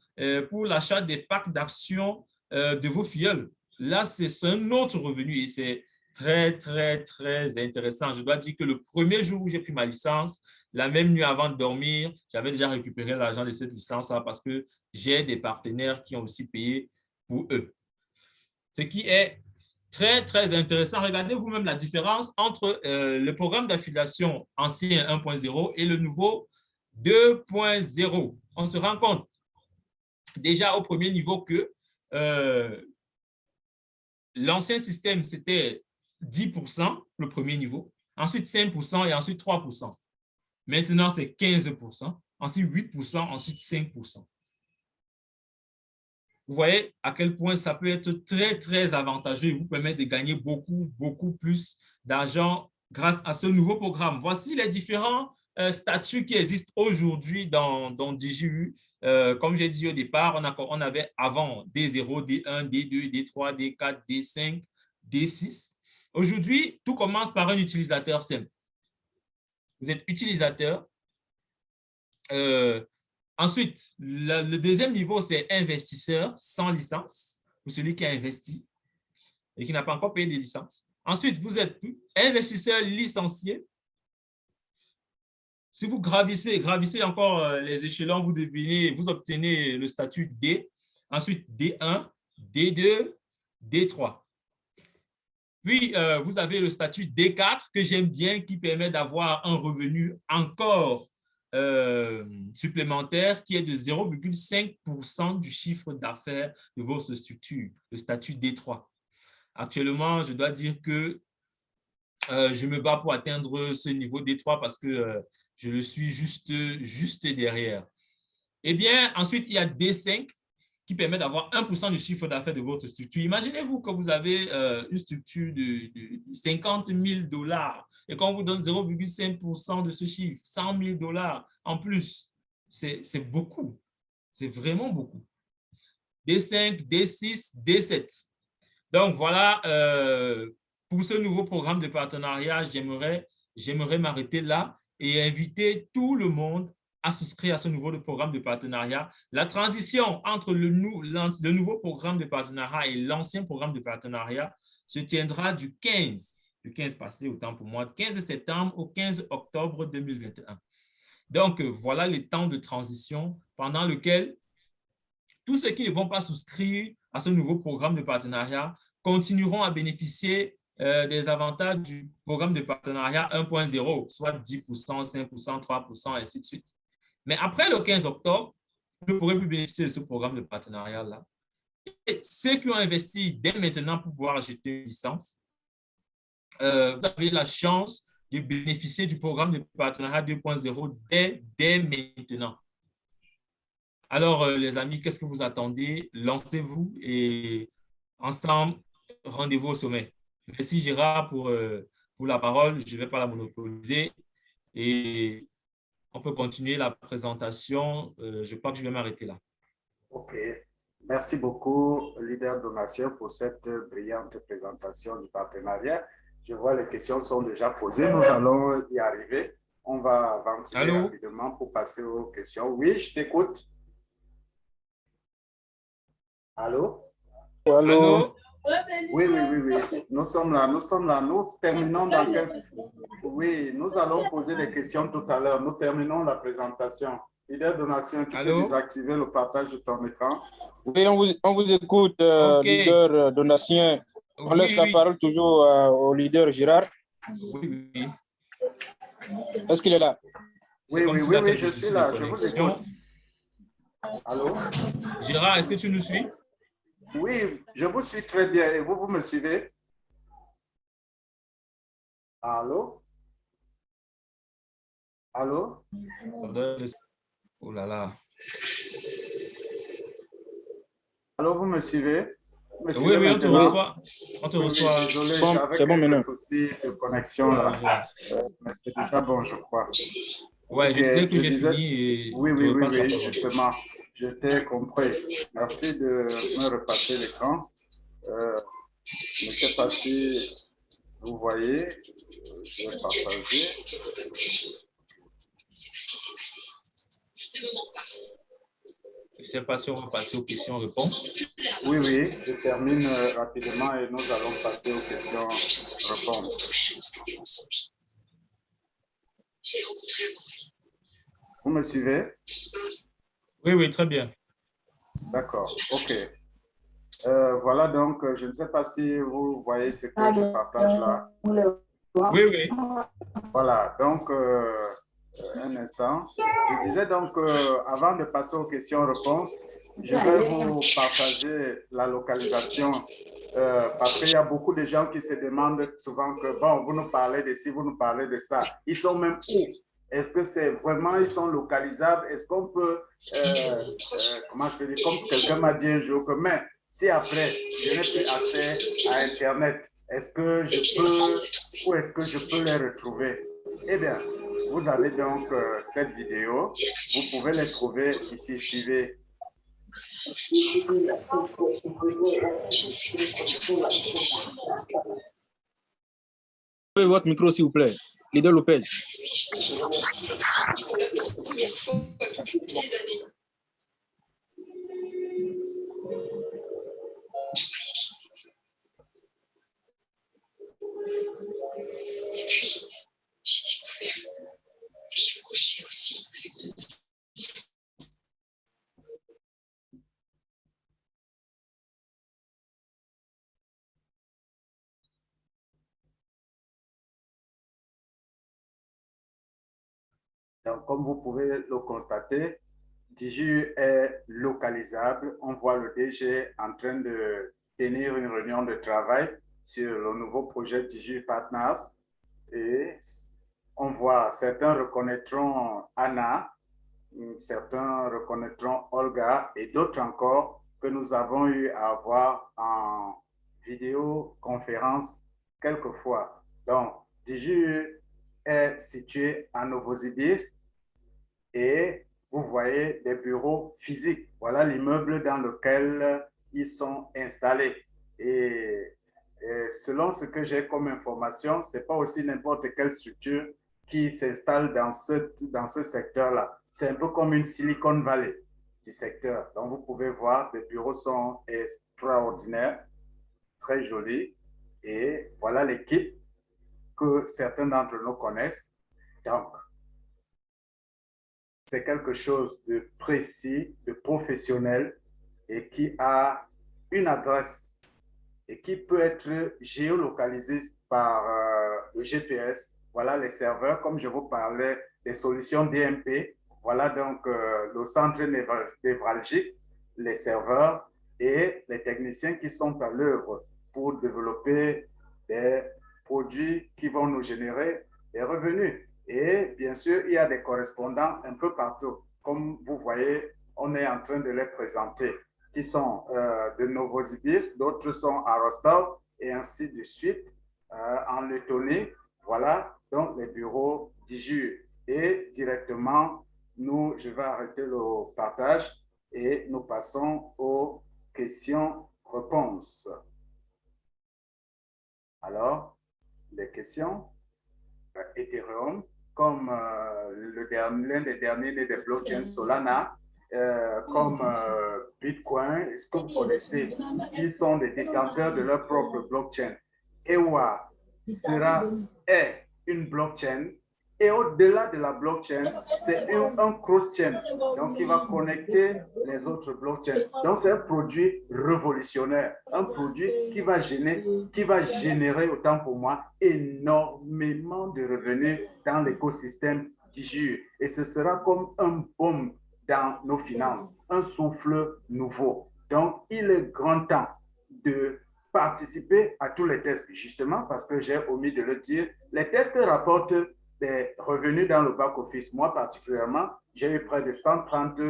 [SPEAKER 5] pour l'achat des packs d'actions de vos filleuls. Là, c'est un autre revenu et c'est très, très, très intéressant. Je dois dire que le premier jour où j'ai pris ma licence, la même nuit avant de dormir, j'avais déjà récupéré l'argent de cette licence-là parce que j'ai des partenaires qui ont aussi payé pour eux. Ce qui est très, très intéressant. Regardez vous-même la différence entre le programme d'affiliation ancien 1.0 et le nouveau 2.0. On se rend compte déjà au premier niveau que l'ancien système, c'était 10%, le premier niveau, ensuite 5% et ensuite 3%. Maintenant, c'est 15%, ensuite 8%, ensuite 5%. Vous voyez à quel point ça peut être très, très avantageux et vous permettre de gagner beaucoup, beaucoup plus d'argent grâce à ce nouveau programme. Voici les différents statuts qui existent aujourd'hui dans DigiU. Comme j'ai dit au départ, on avait avant D0, D1, D2, D3, D4, D5, D6. Aujourd'hui, tout commence par un utilisateur simple. Vous êtes utilisateur. Ensuite, le deuxième niveau, c'est investisseur sans licence, pour celui qui a investi et qui n'a pas encore payé de licence. Ensuite, vous êtes investisseur licencié. Si vous gravissez encore les échelons, vous obtenez le statut D, ensuite D1, D2, D3. Puis, vous avez le statut D4 que j'aime bien, qui permet d'avoir un revenu encore supplémentaire qui est de 0,5% du chiffre d'affaires de votre structure, le statut D3. Actuellement, je dois dire que je me bats pour atteindre ce niveau D3 parce que je le suis juste derrière. Eh bien, ensuite, il y a D5 qui permet d'avoir 1% du chiffre d'affaires de votre structure. Imaginez-vous que vous avez une structure de 50 000 $ et qu'on vous donne 0,5% de ce chiffre, 100 000 $ en plus. C'est beaucoup. C'est vraiment beaucoup. D5, D6, D7. Donc, voilà, pour ce nouveau programme de partenariat, j'aimerais m'arrêter là et inviter tout le monde à souscrire à ce nouveau programme de partenariat. La transition entre le nouveau programme de partenariat et l'ancien programme de partenariat se tiendra du 15 passé, autant pour moi, 15 septembre au 15 octobre 2021. Donc, voilà les temps de transition pendant lequel tous ceux qui ne vont pas souscrire à ce nouveau programme de partenariat continueront à bénéficier des avantages du programme de partenariat 1.0, soit 10%, 5%, 3%, et ainsi de suite. Mais après le 15 octobre, vous ne pourrez plus bénéficier de ce programme de partenariat-là. Et ceux qui ont investi dès maintenant pour pouvoir acheter une licence, vous avez la chance de bénéficier du programme de partenariat 2.0 dès maintenant. Alors, les amis, qu'est-ce que vous attendez? Lancez-vous et ensemble, rendez-vous au sommet. Merci Gérard pour la parole. Je ne vais pas la monopoliser et on peut continuer la présentation. Je crois que je vais m'arrêter là.
[SPEAKER 1] OK. Merci beaucoup, leader Donatien, pour cette brillante présentation du partenariat. Je vois les questions sont déjà posées. Nous allons y arriver. On va ventiler rapidement pour passer aux questions. Oui, je t'écoute. Allô?
[SPEAKER 5] Allô?
[SPEAKER 1] Oui. Nous sommes là. Nous terminons dans quelques... Oui, nous allons poser les questions tout à l'heure. Nous terminons la présentation. Leader Donatien, tu peux désactiver le partage de ton écran?
[SPEAKER 4] Oui, on vous écoute, leader Donatien. On laisse la parole toujours au leader Gérard.
[SPEAKER 5] Oui.
[SPEAKER 4] Est-ce qu'il est là?
[SPEAKER 1] Oui, je suis là. Je vous écoute. Allô?
[SPEAKER 5] Gérard, est-ce que tu nous suis?
[SPEAKER 1] Oui, je vous suis très bien. Et vous me suivez? Allô? Allô?
[SPEAKER 5] Oh là là.
[SPEAKER 1] Allô, vous me suivez?
[SPEAKER 5] Oui, on te reçoit.
[SPEAKER 1] Désolé,
[SPEAKER 4] c'est bon maintenant.
[SPEAKER 1] Soucis de connexion là. Mais c'est déjà bon, je crois.
[SPEAKER 5] Ouais, je sais que j'ai fini. Et
[SPEAKER 1] oui, justement. Je t'ai compris. Merci de me repasser l'écran. Je ne sais pas si vous voyez, je vais partager.
[SPEAKER 5] Je ne sais pas si on va passer aux questions-réponses.
[SPEAKER 1] Oui, oui, je termine rapidement et nous allons passer aux questions-réponses. Vous me suivez?
[SPEAKER 5] Oui, oui, très bien.
[SPEAKER 1] D'accord, ok. Voilà, donc, je ne sais pas si vous voyez ce que je partage là.
[SPEAKER 5] Oui, oui.
[SPEAKER 1] Voilà, donc, un instant. Je disais donc, avant de passer aux questions-réponses, je vais vous partager la localisation parce qu'il y a beaucoup de gens qui se demandent souvent que, bon, vous nous parlez de ci, vous nous parlez de ça. Ils sont même où? Est-ce que c'est vraiment, ils sont localisables? Est-ce qu'on peut, comment je peux dire, comme quelqu'un m'a dit un jour que, mais si après, je n'ai plus accès à Internet, est-ce que je peux, où est-ce que je peux les retrouver? Eh bien, vous avez donc cette vidéo. Vous pouvez les trouver ici. Suivez.
[SPEAKER 4] Votre micro, s'il vous plaît. Leader Lopez.
[SPEAKER 7] Et puis, j'ai découvert qu'il couchait aussi avec mon...
[SPEAKER 1] Donc, comme vous pouvez le constater, Diju est localisable. On voit le DG en train de tenir une réunion de travail sur le nouveau projet Diju Partners. Et on voit, certains reconnaîtront Anna, certains reconnaîtront Olga et d'autres encore que nous avons eu à voir en vidéoconférence quelquefois. Donc, Diju est situé à Novosibirsk et vous voyez des bureaux physiques. Voilà l'immeuble dans lequel ils sont installés. Et selon ce que j'ai comme information, ce n'est pas aussi n'importe quelle structure qui s'installe dans ce secteur-là. C'est un peu comme une Silicon Valley du secteur. Donc, vous pouvez voir, les bureaux sont extraordinaires, très jolis. Et voilà l'équipe que certains d'entre nous connaissent. Donc, c'est quelque chose de précis, de professionnel et qui a une adresse et qui peut être géolocalisé par le GPS. Voilà les serveurs, comme je vous parlais, des solutions DMP. Voilà donc le centre névralgique, les serveurs et les techniciens qui sont à l'œuvre pour développer des produits qui vont nous générer des revenus. Et bien sûr, il y a des correspondants un peu partout. Comme vous voyez, on est en train de les présenter, qui sont de Novosibirsk, d'autres sont à Rostov, et ainsi de suite, en Lettonie. Voilà, donc les bureaux Diju. Et directement, je vais arrêter le partage et nous passons aux questions-réponses. Alors, les questions, Ethereum, comme l'un des derniers des blockchains Solana, comme Bitcoin, est-ce que vous connaissez, qui sont des détenteurs de leur propre blockchain. EWA est une blockchain et au-delà de la blockchain, c'est un cross-chain, donc qui va connecter les autres blockchains. Donc c'est un produit révolutionnaire, un produit qui va générer, autant pour moi, énormément de revenus dans l'écosystème Diju. Et ce sera comme un baume dans nos finances, un souffle nouveau. Donc, il est grand temps de participer à tous les tests, justement parce que j'ai omis de le dire. Les tests rapportent des revenus dans le back-office. Moi, particulièrement, j'ai eu près de 130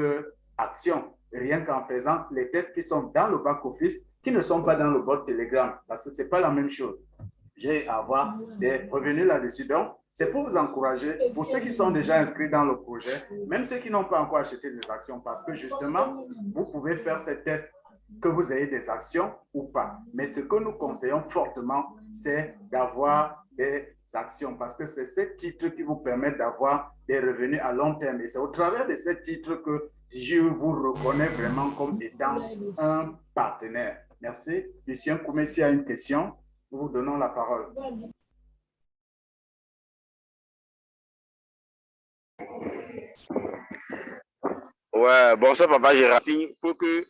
[SPEAKER 1] actions, rien qu'en faisant les tests qui sont dans le back-office, qui ne sont pas dans le bot Telegram, parce que ce n'est pas la même chose. J'ai à avoir des revenus là-dessus. Donc, c'est pour vous encourager, pour ceux qui sont déjà inscrits dans le projet, même ceux qui n'ont pas encore acheté des actions, parce que justement, vous pouvez faire ces tests que vous ayez des actions ou pas. Mais ce que nous conseillons fortement, c'est d'avoir des actions parce que c'est ces titres qui vous permettent d'avoir des revenus à long terme. Et c'est au travers de ces titres que DigiU vous reconnaît vraiment comme étant un partenaire. Merci. Lucien Koumessi a une question. Nous vous donnons la parole.
[SPEAKER 3] Ouais, bonsoir Papa Gérard. Pour que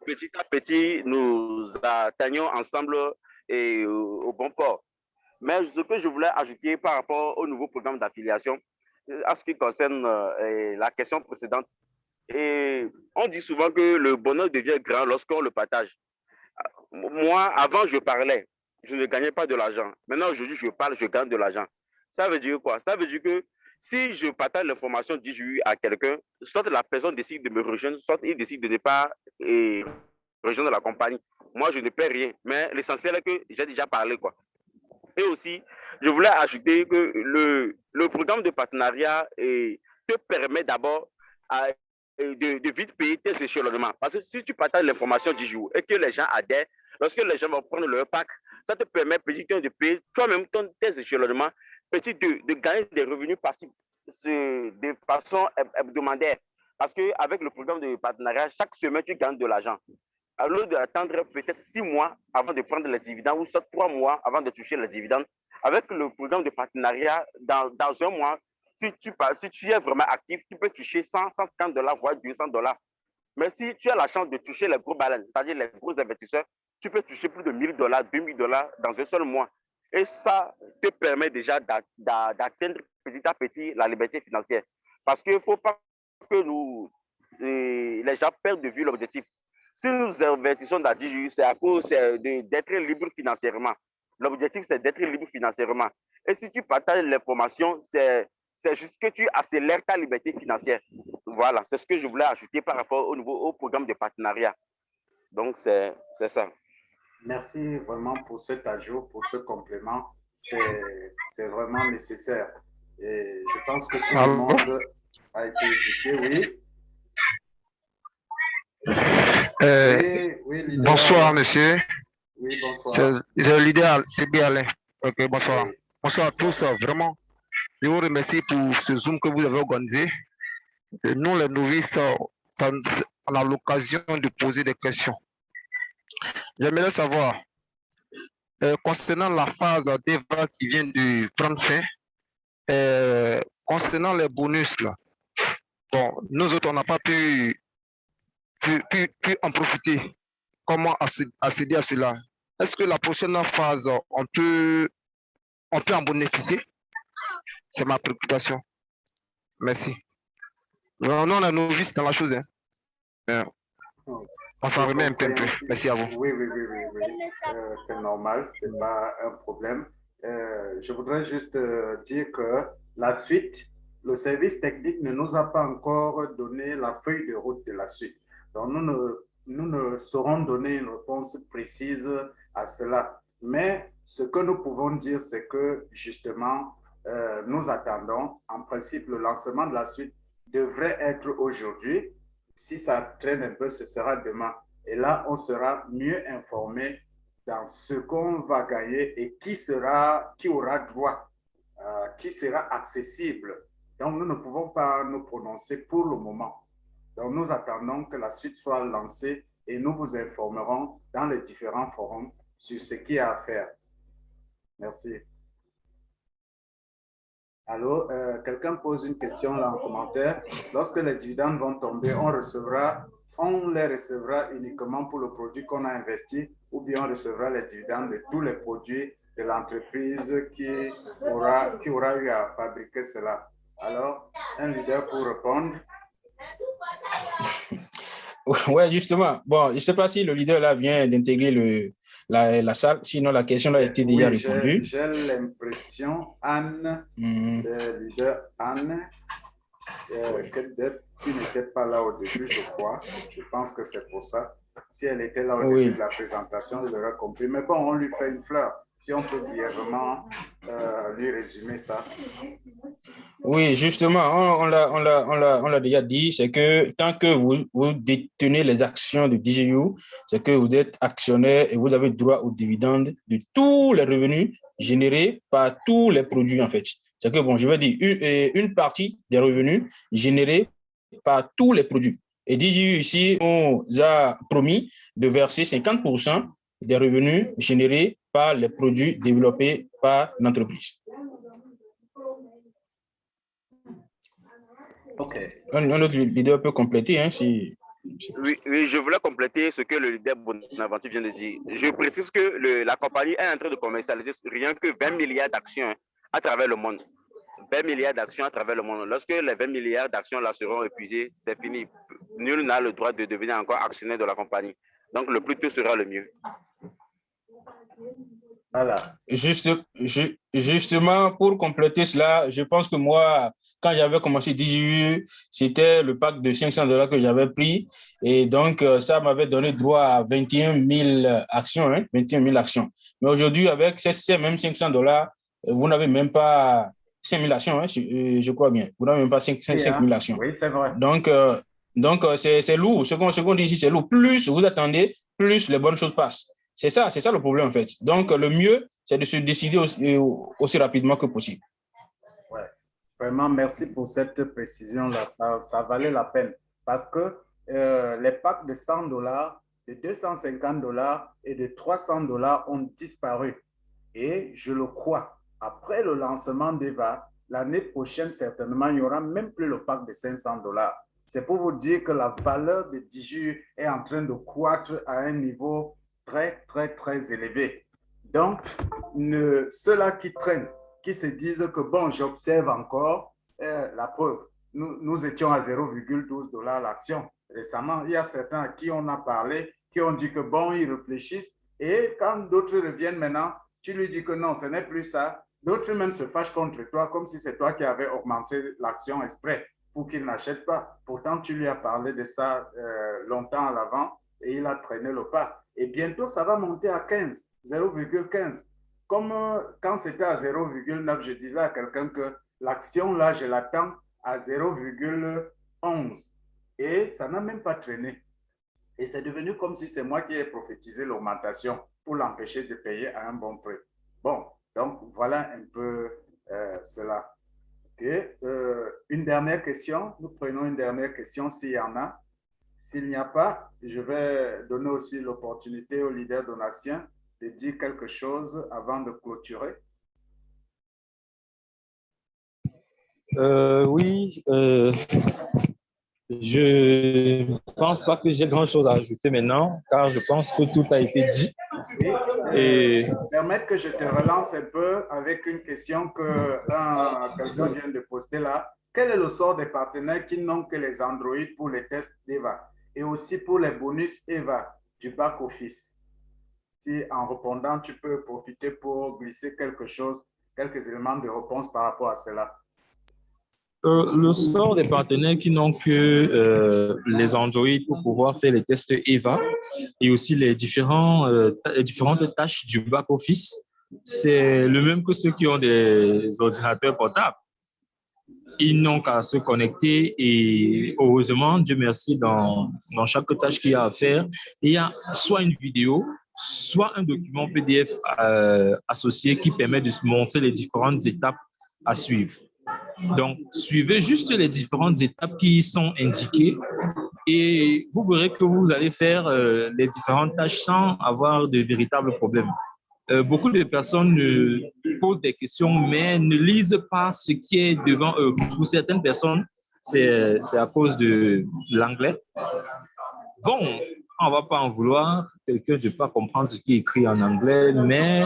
[SPEAKER 3] petit à petit nous atteignions ensemble au bon port. Mais ce que je voulais ajouter par rapport au nouveau programme d'affiliation, à ce qui concerne la question précédente, et on dit souvent que le bonheur devient grand lorsqu'on le partage. Moi, avant, je parlais, je ne gagnais pas de l'argent. Maintenant, aujourd'hui, je parle, je gagne de l'argent. Ça veut dire quoi? Ça veut dire que si je partage l'information d'IJU à quelqu'un, soit la personne décide de me rejoindre, soit il décide de ne pas rejoindre la compagnie. Moi, je ne perds rien. Mais l'essentiel est que j'ai déjà parlé, quoi. Et aussi, je voulais ajouter que le programme de partenariat te permet d'abord de vite payer tes échelonnements. Parce que si tu partages l'information du jour et que les gens adhèrent, lorsque les gens vont prendre leur pack, ça te permet petit de payer toi-même tes échelonnements, petit de gagner des revenus passifs de façon hebdomadaire. Parce qu'avec le programme de partenariat, chaque semaine, tu gagnes de l'argent. À lieu d'attendre peut-être 6 mois avant de prendre les dividendes ou soit 3 mois avant de toucher les dividendes, avec le programme de partenariat, dans un mois, si tu es vraiment actif, tu peux toucher 100, 150 $, voire 200 $. Mais si tu as la chance de toucher les gros balances, c'est-à-dire les gros investisseurs, tu peux toucher plus de 1000 $, 2000 $ dans un seul mois. Et ça te permet déjà d'atteindre petit à petit la liberté financière. Parce qu'il ne faut pas que les gens perdent de vue l'objectif. Si nous investissons dans DigiU, c'est à cause d'être libre financièrement. L'objectif, c'est d'être libre financièrement. Et si tu partages l'information, c'est juste que tu accélères ta liberté financière. Voilà, c'est ce que je voulais ajouter par rapport au programme de partenariat. Donc, c'est ça.
[SPEAKER 1] Merci vraiment pour cet ajout, pour ce complément. C'est vraiment nécessaire. Et je pense que tout le monde a été éduqué, oui.
[SPEAKER 8] Oui, bonsoir, monsieur.
[SPEAKER 1] Oui, bonsoir.
[SPEAKER 8] C'est le leader, c'est bien Alain. Ok, bonsoir. Oui. Bonsoir à tous. Vraiment, je vous remercie pour ce Zoom que vous avez organisé. Et nous, les novices, on a l'occasion de poser des questions. J'aimerais savoir, concernant la phase d'EVA qui vient de prendre fin, concernant les bonus, là, bon, nous autres, on n'a pas pu en profiter. Comment accéder à cela? Est-ce que la prochaine phase, on peut en bénéficier? C'est ma préoccupation. Merci. Non, on a novice dans la chose. Hein. On s'en remet un peu. Merci à vous.
[SPEAKER 1] Oui. C'est normal, ce n'est pas un problème. Je voudrais juste dire que la suite, le service technique ne nous a pas encore donné la feuille de route de la suite. Donc, nous ne saurons donner une réponse précise à cela. Mais ce que nous pouvons dire, c'est que justement, nous attendons. En principe, le lancement de la suite devrait être aujourd'hui. Si ça traîne un peu, ce sera demain. Et là, on sera mieux informé dans ce qu'on va gagner et qui aura droit, qui sera accessible. Donc, nous ne pouvons pas nous prononcer pour le moment. Donc, nous attendons que la suite soit lancée et nous vous informerons dans les différents forums sur ce qu'il y a à faire. Merci. Allô, quelqu'un pose une question là en commentaire. Lorsque les dividendes vont tomber, on les recevra uniquement pour le produit qu'on a investi ou bien on recevra les dividendes de tous les produits de l'entreprise qui aura eu à fabriquer cela. Alors, un leader pour répondre.
[SPEAKER 4] Oui, justement. Bon, je ne sais pas si le leader là vient d'intégrer la salle, sinon la question a été déjà répondue.
[SPEAKER 1] J'ai l'impression, Anne, c'est le leader Anne, qui n'était pas là au début, je crois. Je pense que c'est pour ça. Si elle était là au début de la présentation, je l'aurais compris. Mais bon, on lui fait une fleur. Si on peut brièvement lui résumer ça.
[SPEAKER 4] Oui, justement, on l'a déjà dit, c'est que tant que vous détenez les actions de DJU, c'est que vous êtes actionnaire et vous avez droit aux dividendes de tous les revenus générés par tous les produits, en fait. C'est que, bon, je vais dire, une partie des revenus générés par tous les produits. Et DJU, ici, on a promis de verser 50% des revenus générés par les produits développés par l'entreprise.
[SPEAKER 1] OK.
[SPEAKER 4] Un autre leader peut compléter, hein, si...
[SPEAKER 9] Oui, je voulais compléter ce que le leader Bonaventure vient de dire. Je précise que la compagnie est en train de commercialiser rien que 20 milliards d'actions à travers le monde. 20 milliards d'actions à travers le monde. Lorsque les 20 milliards d'actions là seront épuisées, c'est fini. Nul n'a le droit de devenir encore actionnaire de la compagnie. Donc, le plus tôt sera le mieux.
[SPEAKER 1] Voilà.
[SPEAKER 4] Justement, pour compléter cela, je pense que moi, quand j'avais commencé DJU, c'était le pack de $500 que j'avais pris. Et donc, ça m'avait donné droit à 21 000 actions. Hein, 21 000 actions. Mais aujourd'hui, avec ces mêmes $500, vous n'avez même pas 5 000 actions, hein, je crois bien. Vous n'avez même pas 5 000 actions.
[SPEAKER 1] Oui, c'est vrai.
[SPEAKER 4] Donc, c'est lourd. Ce qu'on dit ici, c'est lourd. Plus vous attendez, plus les bonnes choses passent. C'est ça le problème, en fait. Donc, le mieux, c'est de se décider aussi rapidement que possible.
[SPEAKER 1] Ouais. Vraiment, merci pour cette précision-là. Ça valait la peine parce que les packs de $100, de $250 et de $300 ont disparu. Et je le crois, après le lancement d'EVA, l'année prochaine, certainement, il n'y aura même plus le pack de $500. C'est pour vous dire que la valeur de DJU est en train de croître à un niveau très, très, très élevé. Donc, ceux-là qui traînent, qui se disent que, bon, j'observe encore, la preuve, nous étions à $0,12 l'action récemment. Il y a certains à qui on a parlé, qui ont dit que, bon, ils réfléchissent. Et quand d'autres reviennent maintenant, tu lui dis que non, ce n'est plus ça. D'autres même se fâchent contre toi, comme si c'est toi qui avais augmenté l'action exprès pour qu'il n'achète pas. Pourtant, tu lui as parlé de ça longtemps à l'avant et il a traîné le pas. Et bientôt, ça va monter à 15, 0,15. Comme quand c'était à 0,9, je disais à quelqu'un que l'action, là, je l'attends à 0,11. Et ça n'a même pas traîné. Et c'est devenu comme si c'est moi qui ai prophétisé l'augmentation pour l'empêcher de payer à un bon prix. Bon, donc voilà un peu cela. Okay. Une dernière question. Nous prenons une dernière question s'il y en a. S'il n'y a pas, je vais donner aussi l'opportunité au leader donatien de dire quelque chose avant de clôturer.
[SPEAKER 10] Oui, je ne pense pas que j'ai grand-chose à ajouter maintenant, car je pense que tout a été dit.
[SPEAKER 1] Et permettre que je te relance un peu avec une question que quelqu'un vient de poster là. Quel est le sort des partenaires qui n'ont que les Android pour les tests d'EVA et aussi pour les bonus EVA du back-office? Si en répondant, tu peux profiter pour glisser quelque chose, quelques éléments de réponse par rapport à cela.
[SPEAKER 10] Le sort des partenaires qui n'ont que les Android pour pouvoir faire les tests EVA et aussi les différentes tâches du back-office, c'est le même que ceux qui ont des ordinateurs portables. Ils n'ont qu'à se connecter et heureusement, Dieu merci, dans chaque tâche qu'il y a à faire, il y a soit une vidéo, soit un document PDF associé qui permet de se montrer les différentes étapes à suivre. Donc, suivez juste les différentes étapes qui y sont indiquées et vous verrez que vous allez faire les différentes tâches sans avoir de véritables problèmes. Beaucoup de personnes posent des questions, mais ne lisent pas ce qui est devant eux. Pour certaines personnes, c'est à cause de l'anglais. Bon, on ne va pas en vouloir quelqu'un de ne pas comprendre ce qui est écrit en anglais, mais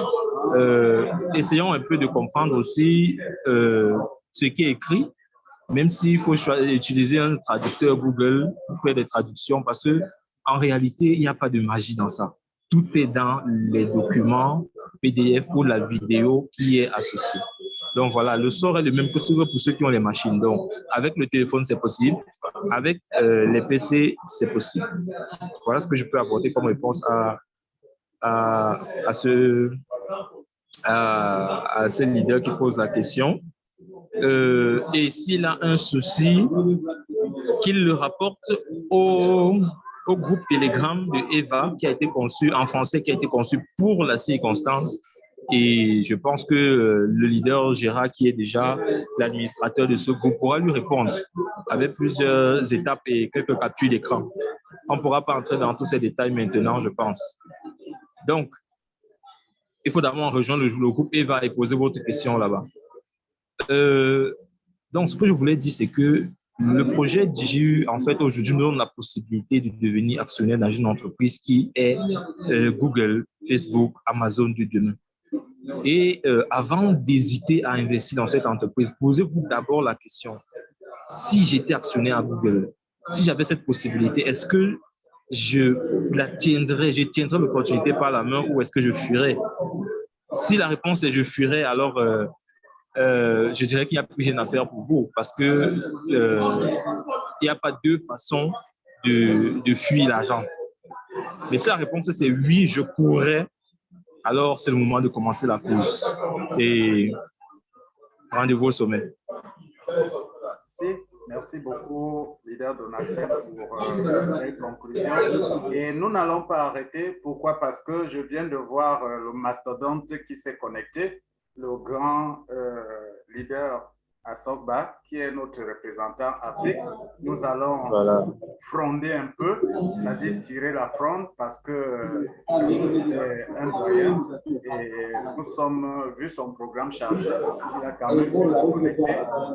[SPEAKER 10] essayons un peu de comprendre aussi ce qui est écrit, même s'il faut utiliser un traducteur Google pour faire des traductions, parce qu'en réalité, il n'y a pas de magie dans ça. Tout est dans les documents PDF ou la vidéo qui est associée. Donc voilà, le sort est le même que pour ceux qui ont les machines. Donc avec le téléphone, c'est possible. Avec les PC, c'est possible. Voilà ce que je peux apporter comme réponse à à ce leader qui pose la question. Et s'il a un souci, qu'il le rapporte au groupe Telegram de Eva qui a été conçu en français, qui a été conçu pour la circonstance. Et je pense que le leader Gérard, qui est déjà l'administrateur de ce groupe, pourra lui répondre avec plusieurs étapes et quelques captures d'écran. On ne pourra pas entrer dans tous ces détails maintenant, je pense. Donc, il faut d'abord rejoindre le groupe Eva et poser votre question là-bas. Donc, ce que je voulais dire, c'est que le projet DigiU, en fait, aujourd'hui, nous donne la possibilité de devenir actionnaire dans une entreprise qui est Google, Facebook, Amazon de demain. Et avant d'hésiter à investir dans cette entreprise, posez-vous d'abord la question, si j'étais actionnaire à Google, si j'avais cette possibilité, est-ce que je tiendrais l'opportunité par la main ou est-ce que je fuirais? Si la réponse est je fuirais, alors je dirais qu'il n'y a plus rien à faire pour vous parce que il n'y a pas deux façons de fuir l'argent. Mais si la réponse c'est oui, je courrais, alors c'est le moment de commencer la course. Et rendez-vous au sommet.
[SPEAKER 1] Merci beaucoup, leader Donatien, pour cette conclusion. Et nous n'allons pas arrêter. Pourquoi? Parce que je viens de voir le mastodonte qui s'est connecté, le grand leader Assogba, qui est notre représentant Afrique. Nous allons fronder un peu, c'est-à-dire tirer la fronde, parce que c'est un doyen. Et nous sommes, vu son programme chargé, il a quand même pu se connecter.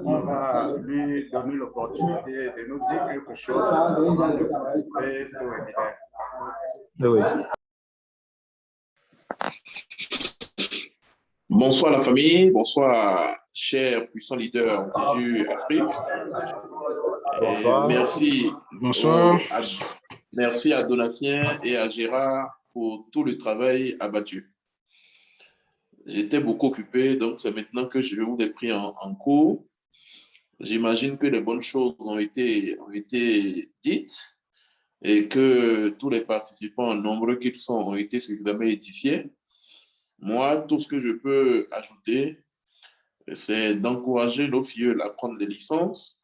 [SPEAKER 1] On va lui donner l'opportunité de nous dire quelque chose avant de couper ce webinaire.
[SPEAKER 10] Oui.
[SPEAKER 11] Bonsoir la famille, bonsoir chers puissants leaders DigiU Afrique.
[SPEAKER 10] Bonsoir.
[SPEAKER 11] Merci à Donatien et à Gérard pour tout le travail abattu. J'étais beaucoup occupé, donc c'est maintenant que je vous ai pris en cours. J'imagine que les bonnes choses ont été dites et que tous les participants, nombreux qu'ils sont, ont été suffisamment édifiés. Moi, tout ce que je peux ajouter, c'est d'encourager nos filleuls à prendre des licences,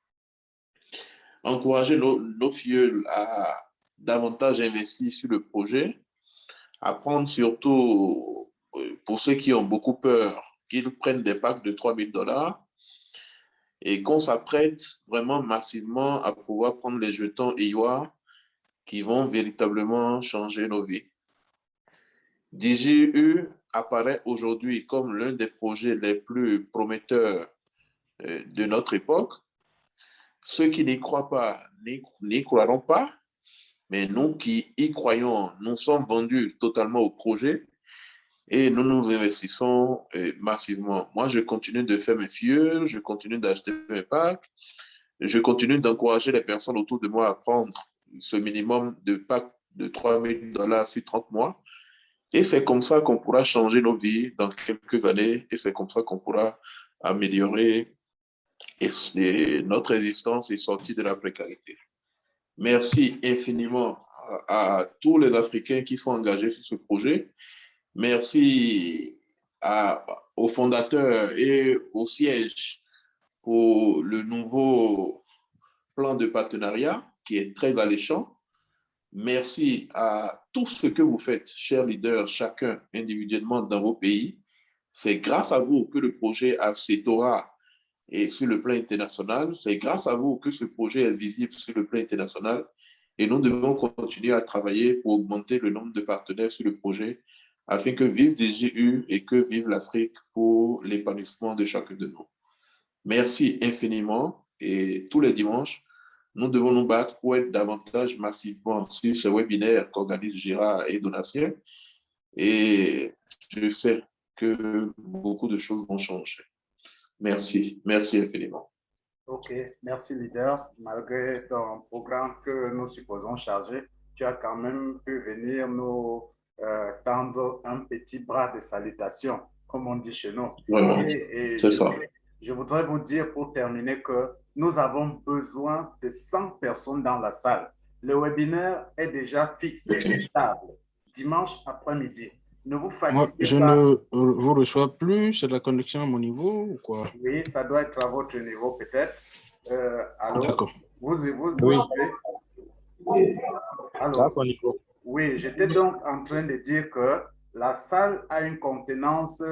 [SPEAKER 11] encourager nos filleuls à davantage investir sur le projet, à prendre surtout, pour ceux qui ont beaucoup peur, qu'ils prennent des packs de $3000 et qu'on s'apprête vraiment massivement à pouvoir prendre les jetons EIWA qui vont véritablement changer nos vies. DigiU apparaît aujourd'hui comme l'un des projets les plus prometteurs de notre époque. Ceux qui n'y croient pas n'y croiront pas, mais nous qui y croyons, nous sommes vendus totalement au projet et nous nous investissons massivement. Moi, je continue de faire mes fioles, je continue d'acheter mes packs, je continue d'encourager les personnes autour de moi à prendre ce minimum de packs de $3000 sur 30 mois. Et c'est comme ça qu'on pourra changer nos vies dans quelques années et c'est comme ça qu'on pourra améliorer notre existence et sortir de la précarité. Merci infiniment à tous les Africains qui sont engagés sur ce projet. Merci aux fondateurs et au siège pour le nouveau plan de partenariat qui est très alléchant. Merci à tout ce que vous faites, chers leaders, chacun individuellement dans vos pays. C'est grâce à vous que le projet Accetora est sur le plan international. C'est grâce à vous que ce projet est visible sur le plan international. Et nous devons continuer à travailler pour augmenter le nombre de partenaires sur le projet afin que vive DigiU et que vive l'Afrique pour l'épanouissement de chacun de nous. Merci infiniment et tous les dimanches, nous devons nous battre pour être davantage massivement sur ce webinaire qu'organisent Gérard et Donatien. Et je sais que beaucoup de choses vont changer. Merci. Merci infiniment.
[SPEAKER 1] OK. Merci, leader. Malgré ton programme que nous supposons chargé, tu as quand même pu venir nous tendre un petit bras de salutation, comme on dit chez nous.
[SPEAKER 11] Vraiment, c'est ça.
[SPEAKER 1] Je voudrais vous dire pour terminer que nous avons besoin de 100 personnes dans la salle. Le webinaire est déjà fixé et stable, dimanche après-midi. Ne vous
[SPEAKER 4] Moi,
[SPEAKER 1] fatiguez
[SPEAKER 4] je
[SPEAKER 1] pas.
[SPEAKER 4] ne vous reçois plus. C'est la connexion à mon niveau ou quoi?
[SPEAKER 1] Oui, ça doit être à votre niveau peut-être. Allô?
[SPEAKER 4] D'accord.
[SPEAKER 1] Vous
[SPEAKER 10] Oui,
[SPEAKER 1] suivez?
[SPEAKER 10] ça
[SPEAKER 1] Allô?
[SPEAKER 10] a son niveau.
[SPEAKER 1] Oui, j'étais donc en train de dire que la salle a une contenance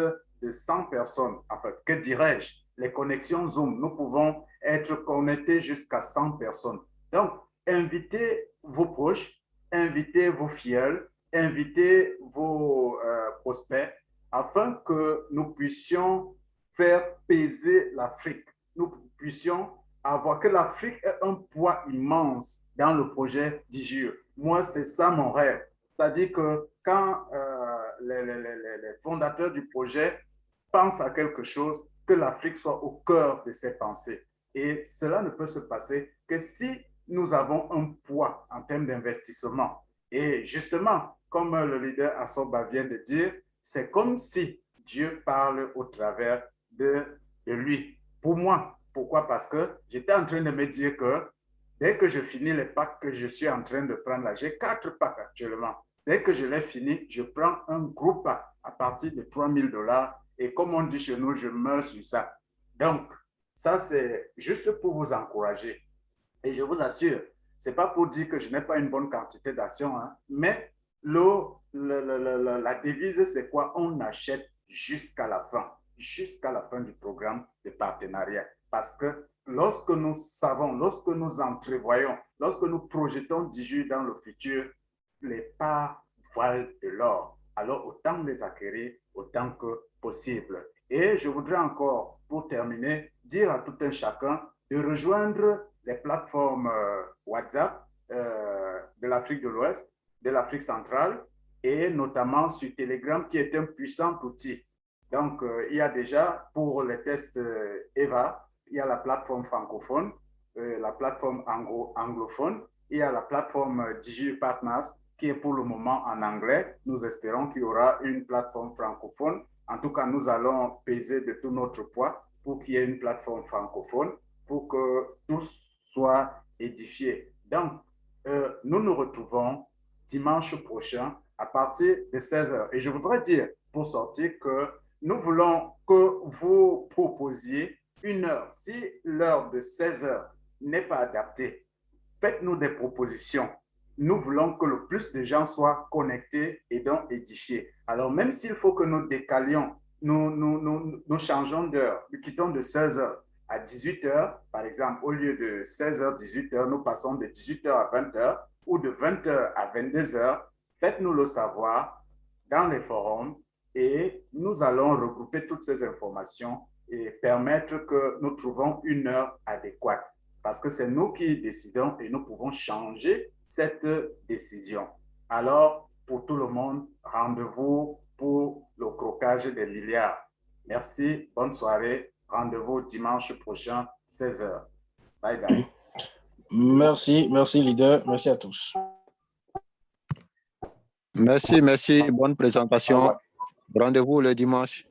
[SPEAKER 1] de 100 personnes. Enfin, que dirais-je? Les connexions Zoom, nous pouvons être connectés jusqu'à 100 personnes. Donc, invitez vos proches, invitez vos fidèles, invitez vos prospects afin que nous puissions faire peser l'Afrique. Nous puissions avoir que l'Afrique ait un poids immense dans le projet DIGIE. Moi, c'est ça mon rêve. C'est-à-dire que quand les fondateurs du projet pensent à quelque chose, que l'Afrique soit au cœur de ses pensées. Et cela ne peut se passer que si nous avons un poids en termes d'investissement. Et justement, comme le leader Assoba vient de dire, c'est comme si Dieu parle au travers de lui. Pour moi, pourquoi? Parce que j'étais en train de me dire que dès que je finis les packs que je suis en train de prendre là, j'ai 4 packs actuellement. Dès que je l'ai fini, je prends un gros pack à partir de $3,000. Et comme on dit chez nous, je meurs sur ça. Donc, ça, c'est juste pour vous encourager. Et je vous assure, ce n'est pas pour dire que je n'ai pas une bonne quantité d'actions, hein, mais la devise, c'est quoi? On achète jusqu'à la fin du programme de partenariat. Parce que lorsque nous savons, lorsque nous entrevoyons, lorsque nous projetons DIGIE dans le futur, les parts valent de l'or. Alors, autant les acquérir autant que possible. Et je voudrais encore, pour terminer, dire à tout un chacun de rejoindre les plateformes WhatsApp de l'Afrique de l'Ouest, de l'Afrique centrale, et notamment sur Telegram, qui est un puissant outil. Donc, il y a déjà, pour les tests EVA, il y a la plateforme francophone, la plateforme anglophone, il y a la plateforme DIGIE Partners, qui est pour le moment en anglais. Nous espérons qu'il y aura une plateforme francophone. En tout cas, nous allons peser de tout notre poids pour qu'il y ait une plateforme francophone, pour que tous soient édifiés. Donc, nous nous retrouvons dimanche prochain à partir de 16h. Et je voudrais dire, pour sortir, que nous voulons que vous proposiez une heure. Si l'heure de 16h n'est pas adaptée, faites-nous des propositions. Nous voulons que le plus de gens soient connectés et donc édifiés. Alors, même s'il faut que nous décalions, nous changeons d'heure, nous quittons de 16h à 18h, par exemple, au lieu de 16h, 18h, nous passons de 18h à 20h ou de 20h à 22h, faites-nous le savoir dans les forums et nous allons regrouper toutes ces informations et permettre que nous trouvons une heure adéquate. Parce que c'est nous qui décidons et nous pouvons changer cette décision. Alors, pour tout le monde, rendez-vous pour le croquage des milliards. Merci, bonne soirée. Rendez-vous dimanche prochain, 16h. Bye bye.
[SPEAKER 4] Merci, leader. Merci à tous.
[SPEAKER 8] Merci. Bonne présentation. Rendez-vous le dimanche.